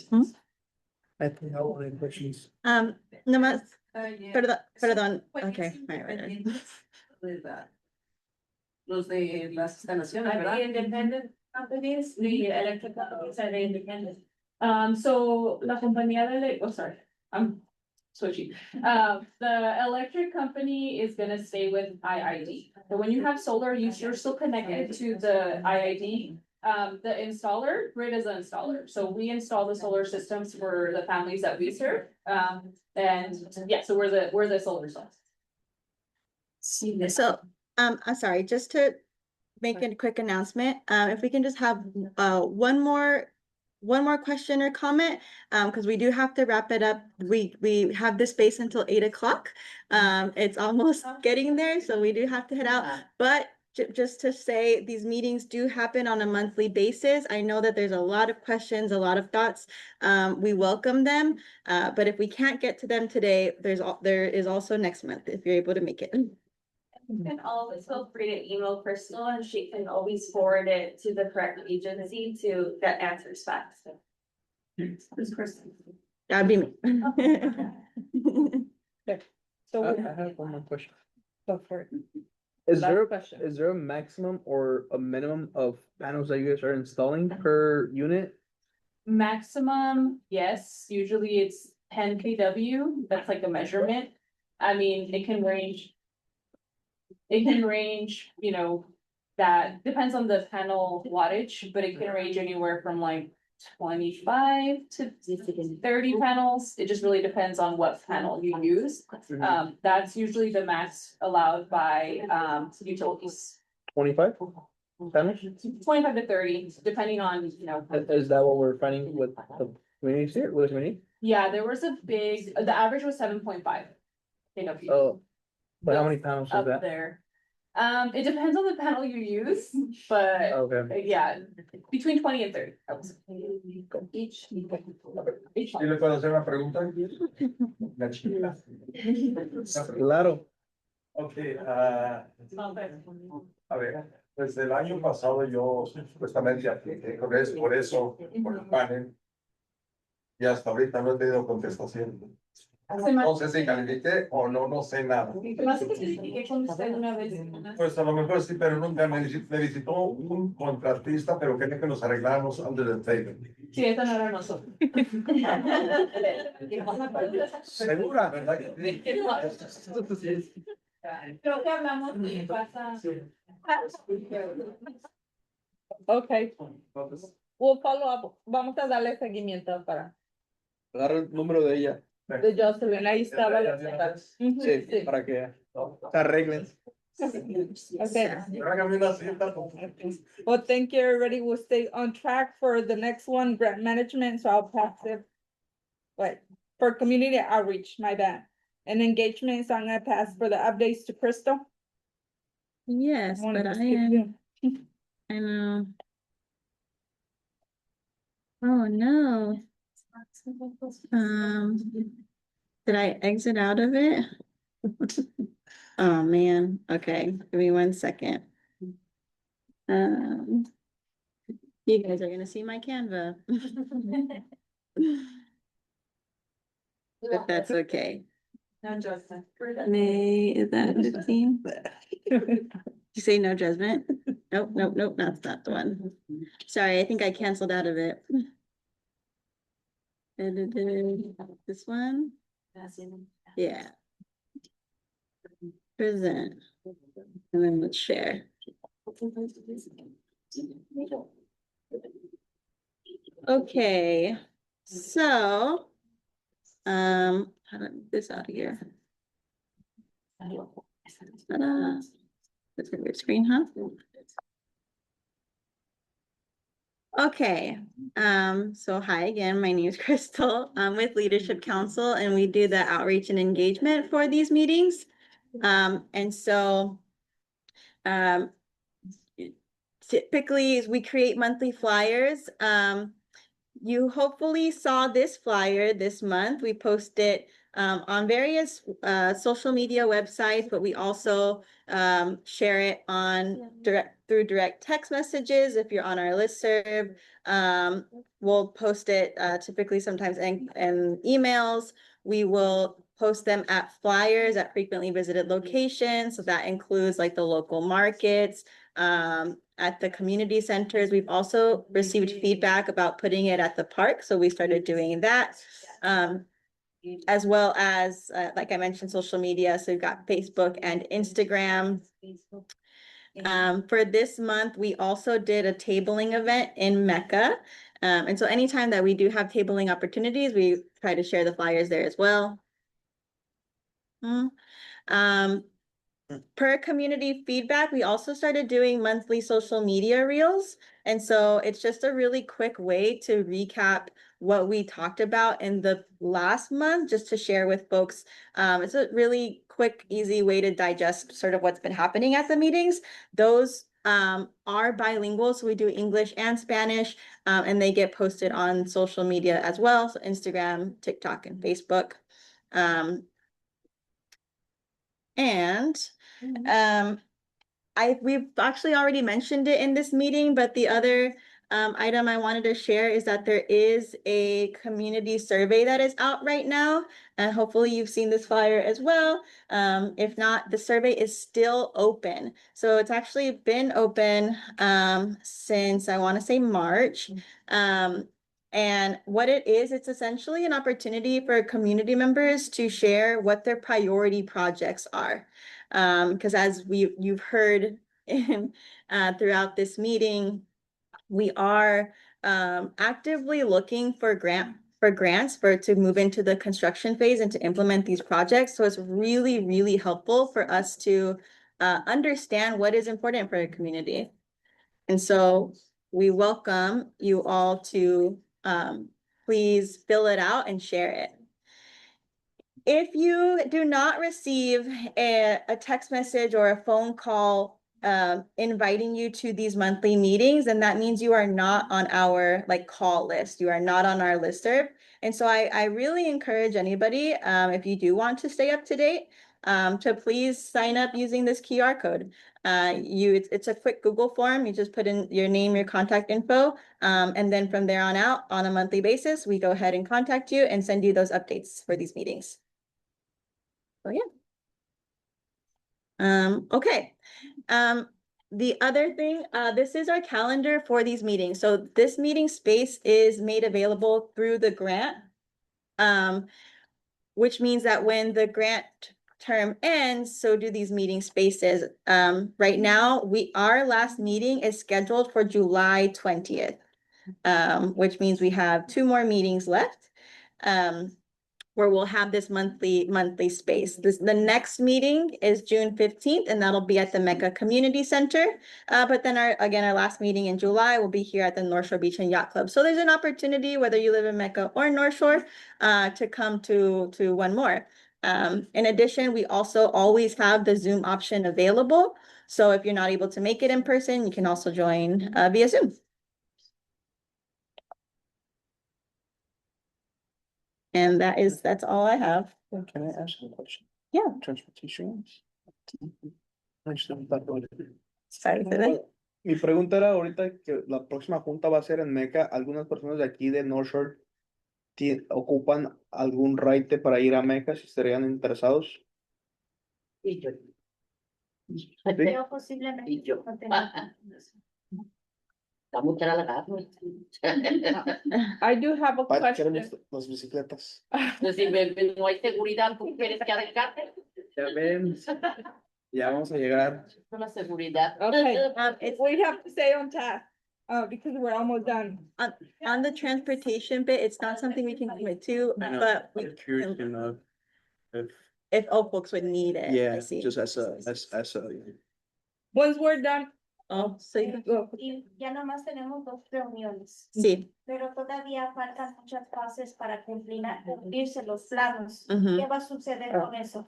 I think all the questions. Nomás, Yeah. perdón, okay, right. Los de las instalaciones, Are ¿verdad? the independent companies, the electric companies, are they independent? So la compañía sorry, I'm switching. The electric company is gonna stay with IID. But when you have solar use, you're still connected to the IID. The installer, grid is the installer. So we install the solar systems for the families that we serve. So we're the solar source. So, I'm sorry, just to make a quick announcement, if we can just have, one more question or comment, because we do have to wrap it up. We have this space until 8 o'clock. It's almost getting there, so we do have to head out, but just to say, these meetings do happen on a monthly basis. I know that there's a lot of questions, a lot of thoughts. We welcome them, but if we can't get to them today, there is also next month if you're able to make it. You can always feel free to email Crystal and she can always forward it to the correct agency to get answers fast. Who's Crystal? That'd be me. So I have one more question. go for it. Is Last there, question. is there a maximum or a minimum of panels that you guys are installing per unit? Maximum, yes, usually it's 10 kW, that's like a measurement. I mean, it can range, that depends on the panel wattage, but it can range anywhere from like 25 to 30 panels. It just really depends on what panel you use. That's usually the max allowed by utilities. 25 panels? 25 to 30, depending on, Is that what we're finding with the communities here, with the community? yeah, there was the average was 7.5. Oh, but how many panels is Up that? there. It depends on the panel you use, but Okay. yeah, between 20 and 30. I would say. Each. ¿Sí le puedo hacer una pregunta? La chiquita. Claro. Ok, a ver, desde el año pasado yo supuestamente apliqué por eso, por el panel, y hasta ahorita no he tenido contestación. No sé si califiqué o no, no sé nada. Pues a lo mejor sí, pero nunca me visitó un contratista, pero quería que nos arregláramos antes del payment. Sí, esta no era nosotros. ¿Segura? ¿Verdad que sí? Creo que hablamos y pasa. Okay. We'll follow up. Vamos a darle seguimiento para. Agarra el número de ella. De Jocelyn, ahí estaba la. Sí, para que se arreglen. Okay. Tráigame una cita. Well, thank you, everybody. We'll stay on track for the next one, grant management, so I'll pass it. Wait, for community outreach, my bad. And engagement, so I'm gonna pass for the updates to Crystal. Yes, Wanna but I just skip am, you. I know. Oh, no. Did I exit out of it? Oh, man. Okay, give me 1 second. You guys are gonna see my Canva. But that's okay. No judgment. May, is that 15? You say no judgment? Nope, nope, nope, that's not the one. Sorry, I think I canceled out of it. This one? Yeah. Present. And then let's share. Okay, so, how do I move this out of here? Ta-da. That's a weird screen, huh? Okay, so hi again, my name is Crystal. I'm with Leadership Council and we do the outreach and engagement for these meetings. And so typically we create monthly flyers. You hopefully saw this flyer this month. We post it on various social media websites, but we also share it on through direct text messages. If you're on our listserv, we'll post it typically sometimes in emails. We will post them at flyers at frequently visited locations. So that includes like the local markets, at the community centers. We've also received feedback about putting it at the park, so we started doing that. As well as, like I mentioned, social media. So we've got Facebook and Instagram. For this month, we also did a tabling event in Mecca. And so anytime that we do have tabling opportunities, we try to share the flyers there as well. Per community feedback, we also started doing monthly social media reels. And so it's just a really quick way to recap what we talked about in the last month, just to share with folks. It's a really quick, easy way to digest sort of what's been happening at the meetings. Those are bilingual, so we do English and Spanish, and they get posted on social media as well, so Instagram, TikTok, and Facebook. We've actually already mentioned it in this meeting, but the other item I wanted to share is that there is a community survey that is out right now, and hopefully you've seen this flyer as well. If not, the survey is still open. So it's actually been open since I want to say March. And what it is, it's essentially an opportunity for community members to share what their priority projects are. Because as you've heard in, throughout this meeting, we are actively looking for grants to move into the construction phase and to implement these projects. So it's really, really helpful for us to understand what is important for a community. And so we welcome you all to please fill it out and share it. If you do not receive a text message or a phone call inviting you to these monthly meetings, then that means you are not on our call list. You are not on our listserv. And so I really encourage anybody, if you do want to stay up to date, to please sign up using this QR code. It's a quick Google form. You just put in your name, your contact info, and then from there on out, on a monthly basis, we go ahead and contact you and send you those updates for these meetings. Oh, yeah. Okay. The other thing, this is our calendar for these meetings. So this meeting space is made available through the grant, which means that when the grant term ends, so do these meeting spaces. Right now, our last meeting is scheduled for July 20th, which means we have 2 more meetings left. Where we'll have this monthly space. The next meeting is June 15th, and that'll be at the Mecca Community Center. But then our last meeting in July will be here at the North Shore Beach and Yacht Club. So there's an opportunity, whether you live in Mecca or North Shore, to come to one more. In addition, we also always have the Zoom option available. So if you're not able to make it in person, you can also join via Zoom. And that's all I have. Can I ask a question? Yeah. Transportation. Sorry. Mi pregunta era ahorita que la próxima junta va a ser en Meca. Algunas personas de aquí de North Shore ocupan algún raite para ir a Meca, si estarían interesados. Y yo. Yo posiblemente. Y yo. Vamos a la I do have a question. Las bicicletas. Pues si no hay seguridad, ¿tú quieres que arriesgarte? Ya ven. Ya vamos a llegar. Con la seguridad. Okay, we have to stay on task, because we're almost done. On the transportation bit, it's not something we can commit to, but I'm curious to know if folks would need it. Yeah, I see. just as a Once we're done, Oh, sí. Y ya nomás tenemos 2 reuniones. Sí. Pero todavía faltan muchas fases para cumplirse los planos. Ujú. ¿Qué va a suceder con eso?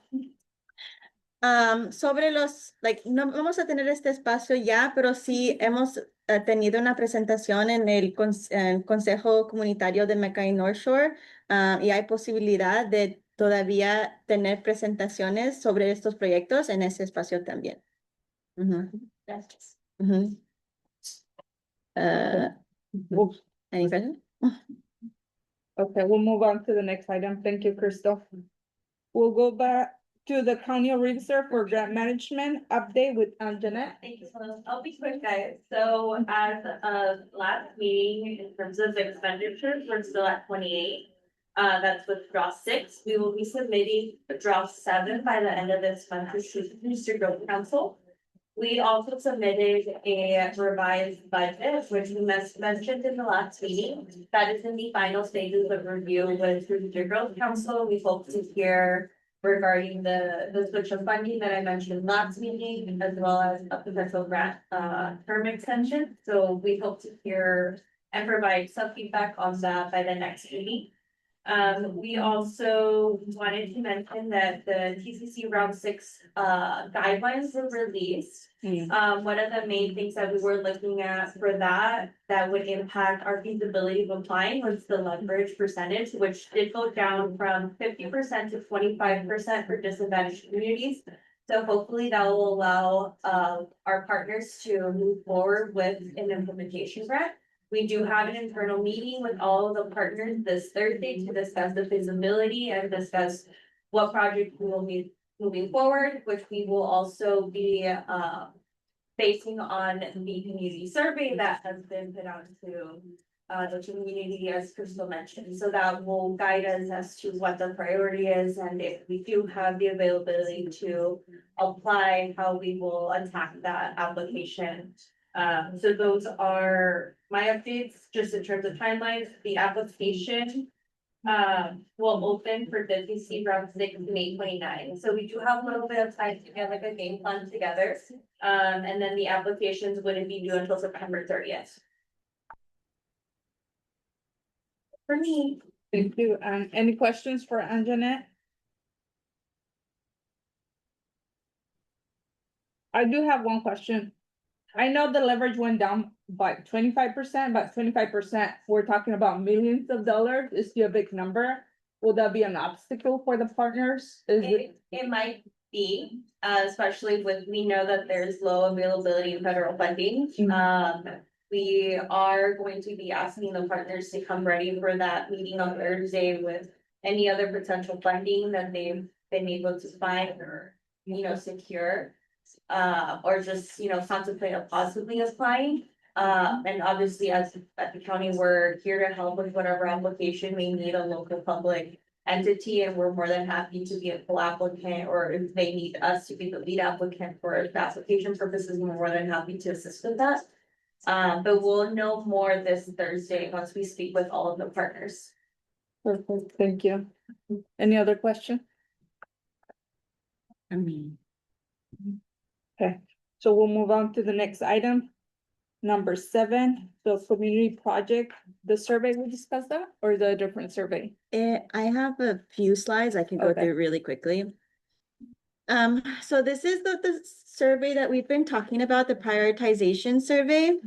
Sobre no vamos a tener este espacio ya, pero sí hemos tenido una presentación en el Consejo Comunitario de Mecca y North Shore, y hay posibilidad de todavía tener presentaciones sobre estos proyectos en ese espacio también. Ujú. Gracias. Ujú. Any questions? Okay, we'll move on to the next item. Thank you, Crystal. We'll go back to the county officer for grant management update with Jeanette. Thank you so much. I'll be quick, guys. So as of last meeting, in terms of expenditures, we're still at 28. That's with draw 6. We will be submitting draw 7 by the end of this month to Growth Council. We also submitted a revised budget, which we mentioned in the last meeting. That is in the final stages of review with the Growth Council. We hope to hear regarding the switch of funding that I mentioned last meeting, as well as a potential grant term extension. So we hope to hear and provide some feedback on that by the next meeting. We also wanted to mention that the TCC round 6 guidelines were released. One of the main things that we were looking at for that would impact our feasibility of applying was the leverage percentage, which did go down from 50% to 25% for disadvantaged communities. So hopefully that will allow our partners to move forward with an implementation grant. We do have an internal meeting with all of the partners this Thursday to discuss the feasibility and discuss what project we will be moving forward, which we will also be basing on the community survey that has been put out to the community, as Crystal mentioned. So that will guide us as to what the priority is, and if we do have the availability to apply, how we will attack that application. So those are my updates, just in terms of timelines. The application will open for the DC round 6 May 29. So we do have a little bit of time to get like a game plan together. And then the applications wouldn't be due until September 30th. For me. Thank you. Any questions for Jeanette? I do have one question. I know the leverage went down by 25%, but 25%, we're talking about millions of dollars. Is still a big number. Will that be an obstacle for the partners? It might be, especially with, we know that there's low availability in federal funding. We are going to be asking the partners to come ready for that meeting on Thursday with any other potential funding that they've been able to find or, secure. Or just, contemplate possibly applying. And obviously as at the county, we're here to help with whatever application we need a local public entity, and we're more than happy to be a full applicant, or if they need us to be the lead applicant for the application purposes, we're more than happy to assist with that. But we'll know more this Thursday once we speak with all of the partners. Perfect, thank you. Any other question? Okay, so we'll move on to the next item. Number 7, the community project, the survey we discussed that, or the different survey? I have a few slides I can go through really quickly. So this is the survey that we've been talking about, the prioritization survey.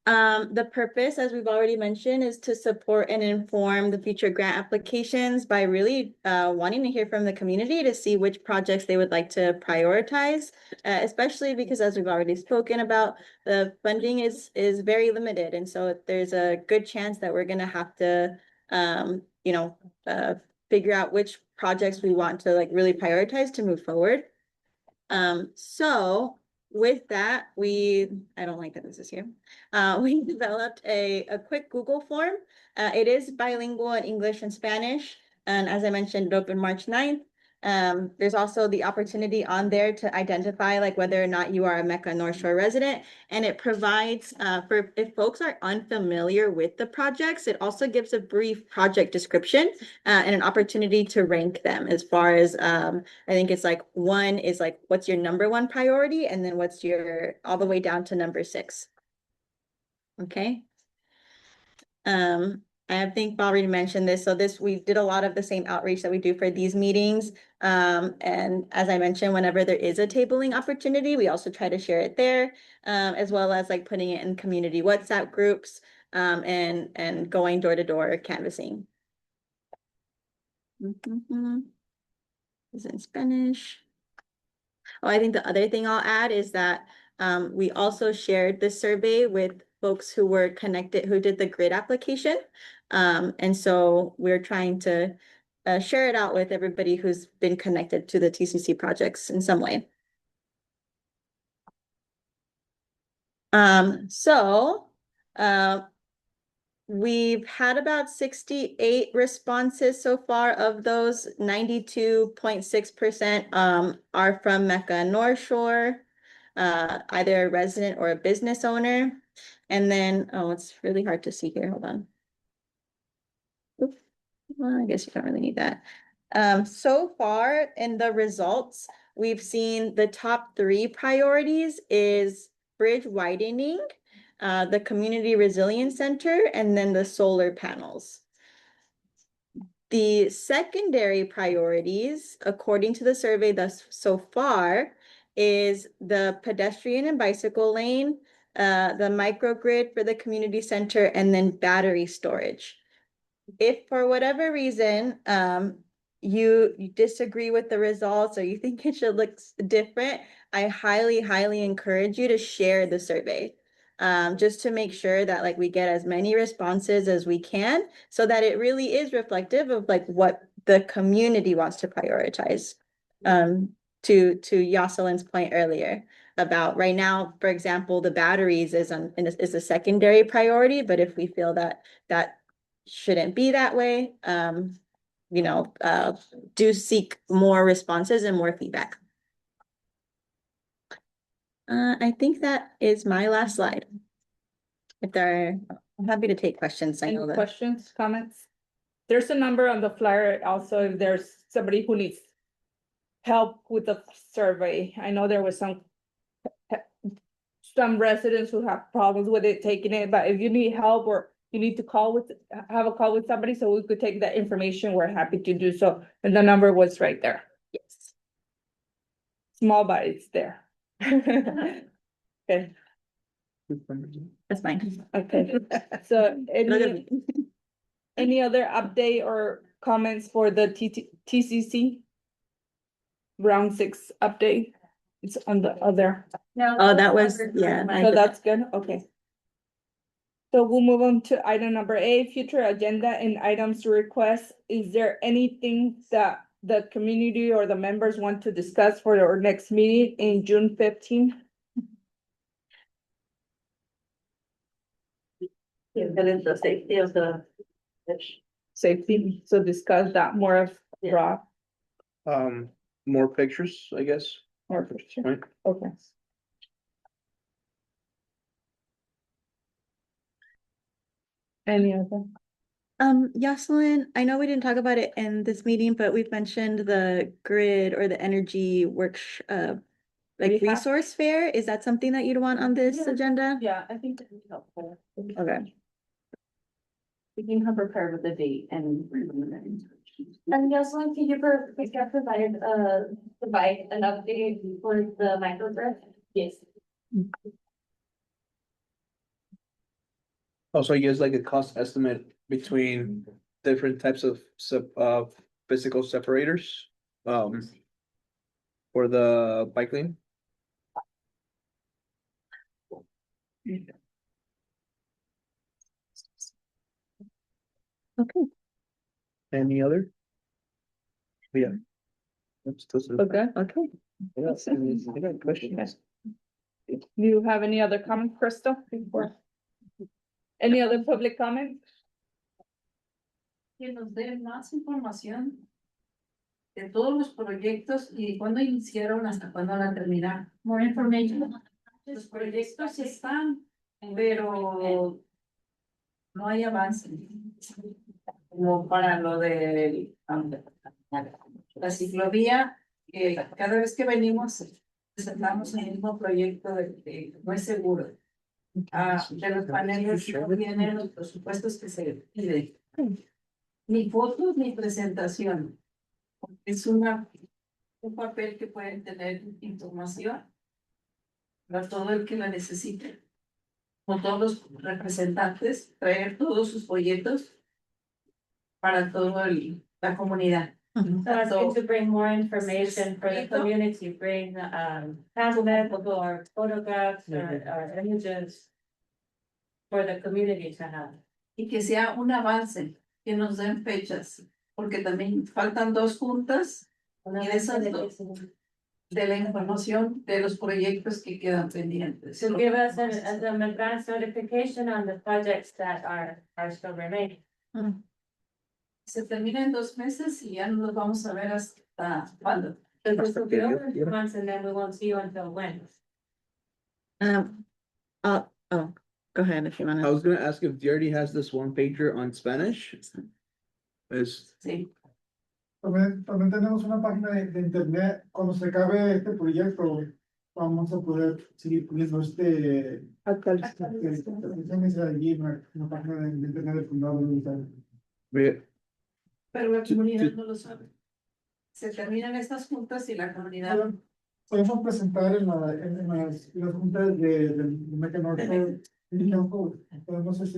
The purpose, as we've already mentioned, is to support and inform the future grant applications by really wanting to hear from the community to see which projects they would like to prioritize, especially because, as we've already spoken about, the funding is very limited. And so there's a good chance that we're going to have to, figure out which projects we want to really prioritize to move forward. So with that, I don't like that this is here. We developed a quick Google form. It is bilingual in English and Spanish. And as I mentioned, it opened March 9th. There's also the opportunity on there to identify like whether or not you are a Mecca North Shore resident. And it provides for if folks are unfamiliar with the projects, it also gives a brief project description and an opportunity to rank them as far as I think it's like one is like what's your number one priority, and then what's your all the way down to number 6. Okay. I think Bob already mentioned this. So we did a lot of the same outreach that we do for these meetings. And as I mentioned, whenever there is a tabling opportunity, we also try to share it there, as well as like putting it in community WhatsApp groups, and going door to door canvassing. Is it in Spanish? Oh, I think the other thing I'll add is that we also shared this survey with folks who were connected, who did the grid application. And so we're trying to share it out with everybody who's been connected to the TCC projects in some way. We've had about 68 responses so far. Of those, 92.6% are from Mecca North Shore, either a resident or a business owner. And then, oh, it's really hard to see here. Hold on. Oops. Well, I guess you don't really need that. So far in the results, we've seen the top 3 priorities is bridge widening, the Community Resilience Center, and then the solar panels. The secondary priorities, according to the survey thus so far, is the pedestrian and bicycle lane, the microgrid for the community center, and then battery storage. If for whatever reason, you disagree with the results or you think it should look different, I highly encourage you to share the survey. Just to make sure that like we get as many responses as we can so that it really is reflective of like what the community wants to prioritize. To Yoselin's point earlier about right now, for example, the batteries is a secondary priority, but if we feel that shouldn't be that way, do seek more responses and more feedback. I think that is my last slide. I'm happy to take questions. I know that. Questions, comments? There's a number on the flyer also if there's somebody who needs help with the survey. I know there was some residents who have problems with it taking it, but if you need help or you need to have a call with somebody so we could take that information, we're happy to do so. And the number was right there. Yes. Small, but it's there. Okay. That's fine. Okay. So any other update or comments for the TCC? Round 6 update. It's on the other. No. Oh, that was, yeah. So that's good. Okay. So we'll move on to item number 8, future agenda and items to request. Is there anything that the community or the members want to discuss for our next meeting in June 15? The safety of the fish. Safety, so discuss that more of Rob. More pictures, I guess. More pictures. Right. Okay. Any other? Yoselin, I know we didn't talk about it in this meeting, but we've mentioned the grid or the energy resource fair. Is that something that you'd want on this agenda? Yeah, I think that'd be helpful. Okay. We can come prepared with the date and. And Jocelyn, can you provide an update for the microgrid? Yes. Also, use like a cost estimate between different types of physical separators, for the bike lane. Okay. Any other? Yeah. Okay. Okay. I got questions. Do you have any other comments, Crystal? Before? Any other public comments? Que nos dé más información de todos los proyectos y cuándo iniciaron hasta cuándo van a terminar. More information. Los proyectos están, pero no hay avance. Como para lo de la ciclovía, cada vez que venimos presentamos el mismo proyecto de no es seguro. De los paneles no vienen los presupuestos que se piden. Ni fotos ni presentación. Es un papel que pueden tener información para todo el que la necesite. Con todos los representantes, traer todos sus folletos para toda la comunidad. So to bring more information for the community, bring pamphlets or photographs or images for the community to have. Y que sea un avance, que nos den fechas, porque también faltan 2 juntas y de esas 2 de la información de los proyectos que quedan pendientes. So give us an advance notification on the projects that are still remaining. Se termina en 2 meses y ya no nos vamos a ver hasta cuándo. So this will be over in 2 months and then we won't see you until when? Oh, go ahead if you I wanna. was gonna ask if DRD has this one pager on Spanish. Is, Sí. También tenemos una página de internet. Cuando se acabe este proyecto, vamos a poder seguir poniendo actualizaciones allí en la página de internet del condado de Italia. Pero la comunidad no lo sabe. Se terminan estas juntas y la comunidad. Podemos presentar en las juntas de Mecca Norte. Podemos seguir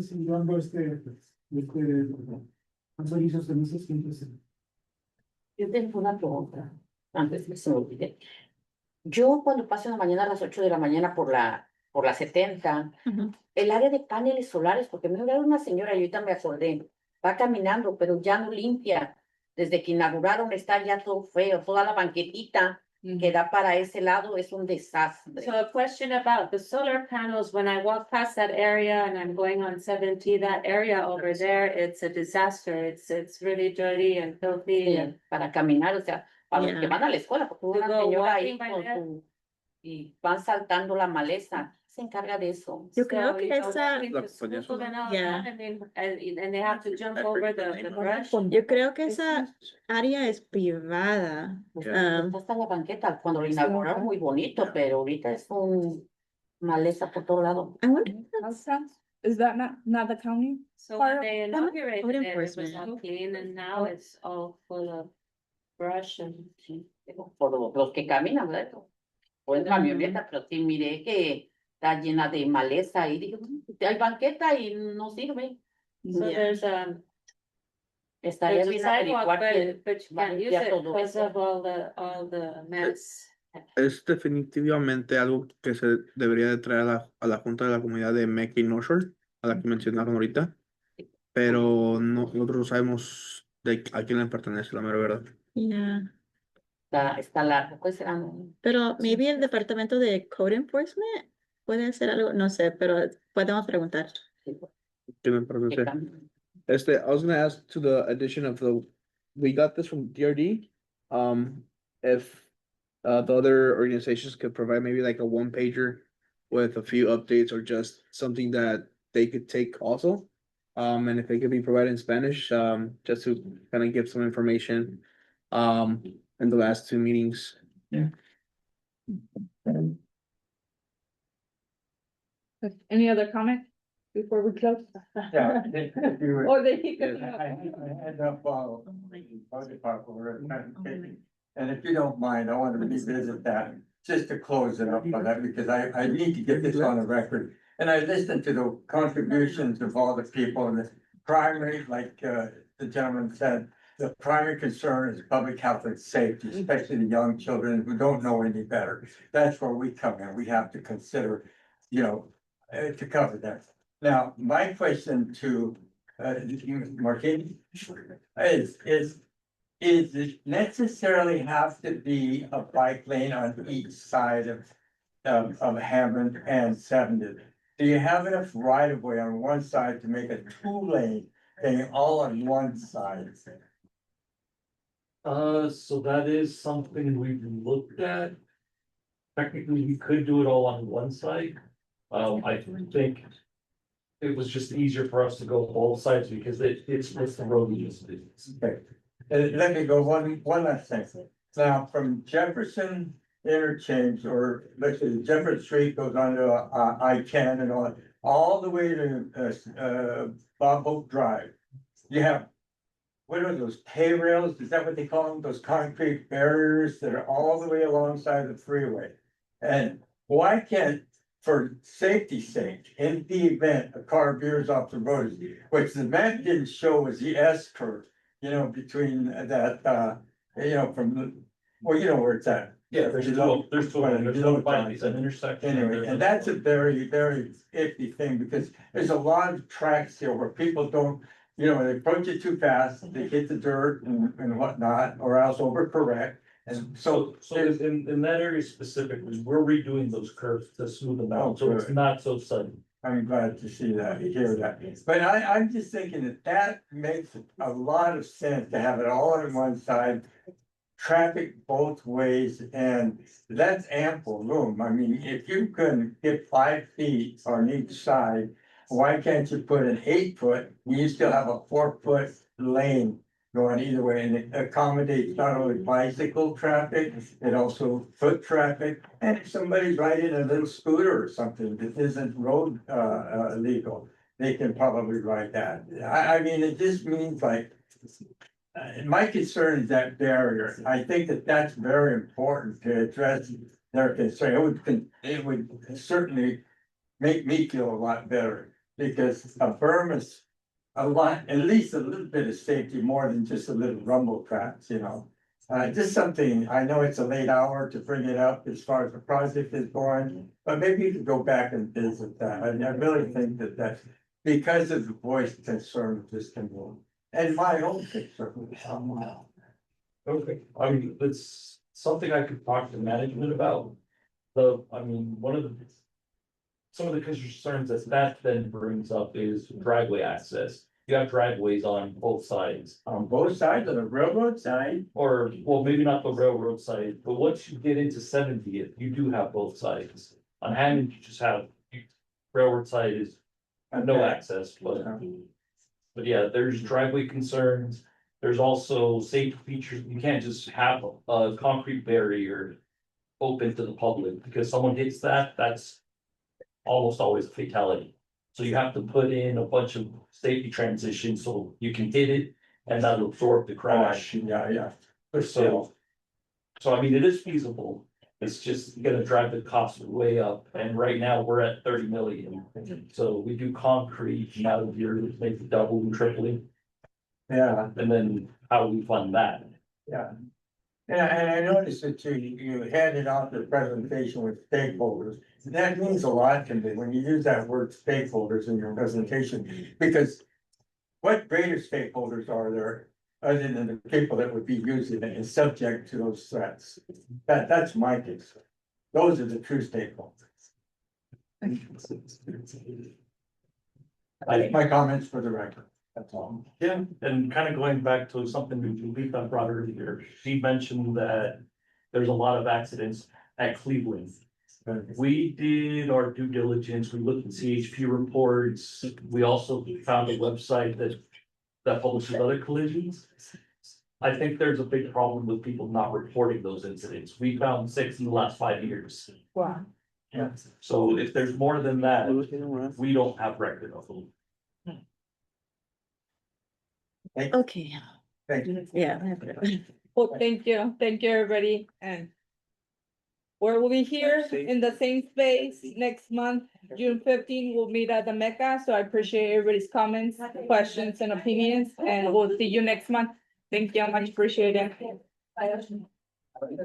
servicios en esos centros. Yo tengo una pregunta, antes que se me olvide. Yo cuando paso en la mañana a las 8 de la mañana por la 70, el área de paneles solares, porque me hablaron una señora y ahorita me acordé, va caminando, pero ya no limpia. Desde que inauguraron está ya todo feo, toda la banquetita que da para ese lado es un desastre. So a question about the solar panels, when I walk past that area and I'm going on 70, that area over there, it's a disaster. It's really dirty and filthy. Sí, para caminar, o sea, para los que van a la escuela, porque hubo una go señora ahí walking by con there. su, y van saltando la maleza. Se encarga de eso. Yo creo So, que you know, esa, walking to school and all Yeah. that, and they have to jump over the brush. yo creo que esa área es privada. Está hasta la banqueta, cuando lo inauguraron muy bonito, pero ahorita es un maleza por todo lado. I wonder Is that not the county? So when they Code inaugurated it, it was enforcement. all clean and now it's all full of brush and. Sí, por los que caminan, ¿verdad? O en camioneta, pero sí miré que está llena de maleza y digo, hay banqueta y no sirve. So there's Estaría there's a bien sidewalk, averiguar quién but you va a can't use limpiar it todo because eso. of all the mess. es definitivamente algo que se debería de traer a la Junta de la Comunidad de Mecca y North Shore, a la que mencionaron ahorita, pero nosotros no sabemos de a quién le pertenece, la mera verdad. Yeah. Está largo, pues será. Pero maybe el departamento de Code Enforcement puede hacer algo, no sé, pero podemos preguntar. ¿Quién le pertenece? I was gonna ask to the addition of we got this from DRD, if the other organizations could provide maybe like a 1-pager with a few updates or just something that they could take also. And if they could be provided in Spanish, just to kind of give some information, in the last 2 meetings. Any other comment before we close? Yeah. Or they keep I coming up. had up, budget part over it, kind of taking. And if you don't mind, I want to revisit that, just to close it up on that, because I need to get this on the record. And I listened to the contributions of all the people, and the primary, like, the gentleman said, the primary concern is public health and safety, especially the young children who don't know any better. That's where we come in, we have to consider, to cover that. Now, my question to, Marquis, is it necessarily have to be a bike lane on each side of Hammond and 70? Do you have enough right of way on one side to make a 2-lane thing all on one side? So that is something we've looked at. Technically, we could do it all on one side. I think it was just easier for us to go both sides because it's the road. Okay. Let me go one last thing. Now, from Jefferson interchange, or let's say Jefferson Street goes on to I-10 and all the way to Bob Hope Drive. You have, what are those, hay rails? Is that what they call them? Those concrete barriers that are all the way alongside the freeway. And why can't, for safety's sake, in the event a car veers off the road, which the map didn't show was the S curve, you know, between that, you know, from the, well, you know where it's at. Yeah, there's an intersection. Anyway, and that's a very, very iffy thing, because there's a lot of tracks here where people don't, you know, they approach it too fast, they hit the dirt and whatnot, or else overcorrect. And So in that area specifically, we're redoing those curves to smooth them out, so it's not so sudden. I'm glad to see that, to hear that. But I'm just thinking that makes a lot of sense to have it all on one side. Traffic both ways, and that's ample room. I mean, if you can get 5 feet on each side, why can't you put an 8-foot, you still have a 4-foot lane going either way, and it accommodates not only bicycle traffic, it also foot traffic, and if somebody's riding a little scooter or something that isn't road legal, they can probably ride that. I mean, it just means like, my concern is that barrier. I think that that's very important to address their concern. It would certainly make me feel a lot better, because a berm is a lot, at least a little bit of safety, more than just a little rumble tracks, you know. Just something, I know it's a late hour to bring it up as far as the project is going, but maybe you could go back and visit that. I really think that that's because of the voice concern of this community. And my own concern. Okay, I mean, it's something I could talk to management about. Some of the concerns that then brings up is driveway access. You have driveways on both sides. On both sides of the railroad side? Or, well, maybe not the railroad side, but once you get into 70th, you do have both sides. On Hammond, you just have, railroad side is no access, but yeah, there's driveway concerns. There's also safety features. You can't just have a concrete barrier open to the public, because someone hits that, that's almost always a fatality. So you have to put in a bunch of safety transitions so you can hit it and that'll absorb the crash. Yeah. So I mean, it is feasible. It's just gonna drive the cost way up, and right now we're at 30 million. So we do concrete, now you're maybe doubling, tripling, Yeah, and then how do we fund that? yeah. And I noticed that you handed out the presentation with stakeholders. And that means a lot to me when you use that word stakeholders in your presentation, because what greater stakeholders are there other than the people that would be using it and subject to those threats? That's my concern. Those are the true stakeholders. My comments for the record. That's all. Yeah, and kind of going back to something we brought earlier, she mentioned that there's a lot of accidents at Cleveland. We did our due diligence, we looked at CHP reports, we also found a website that publishes other collisions. I think there's a big problem with people not reporting those incidents. We found 6 in the last 5 years. Wow. Yeah, so if there's more than that, we don't have record of them. Okay, Thank you. yeah. Well, thank you, everybody, and we'll be here in the same space next month, June 15, we'll meet at the Mecca, so I appreciate everybody's comments, questions, and opinions, and we'll see you next month. Thank you, much appreciated.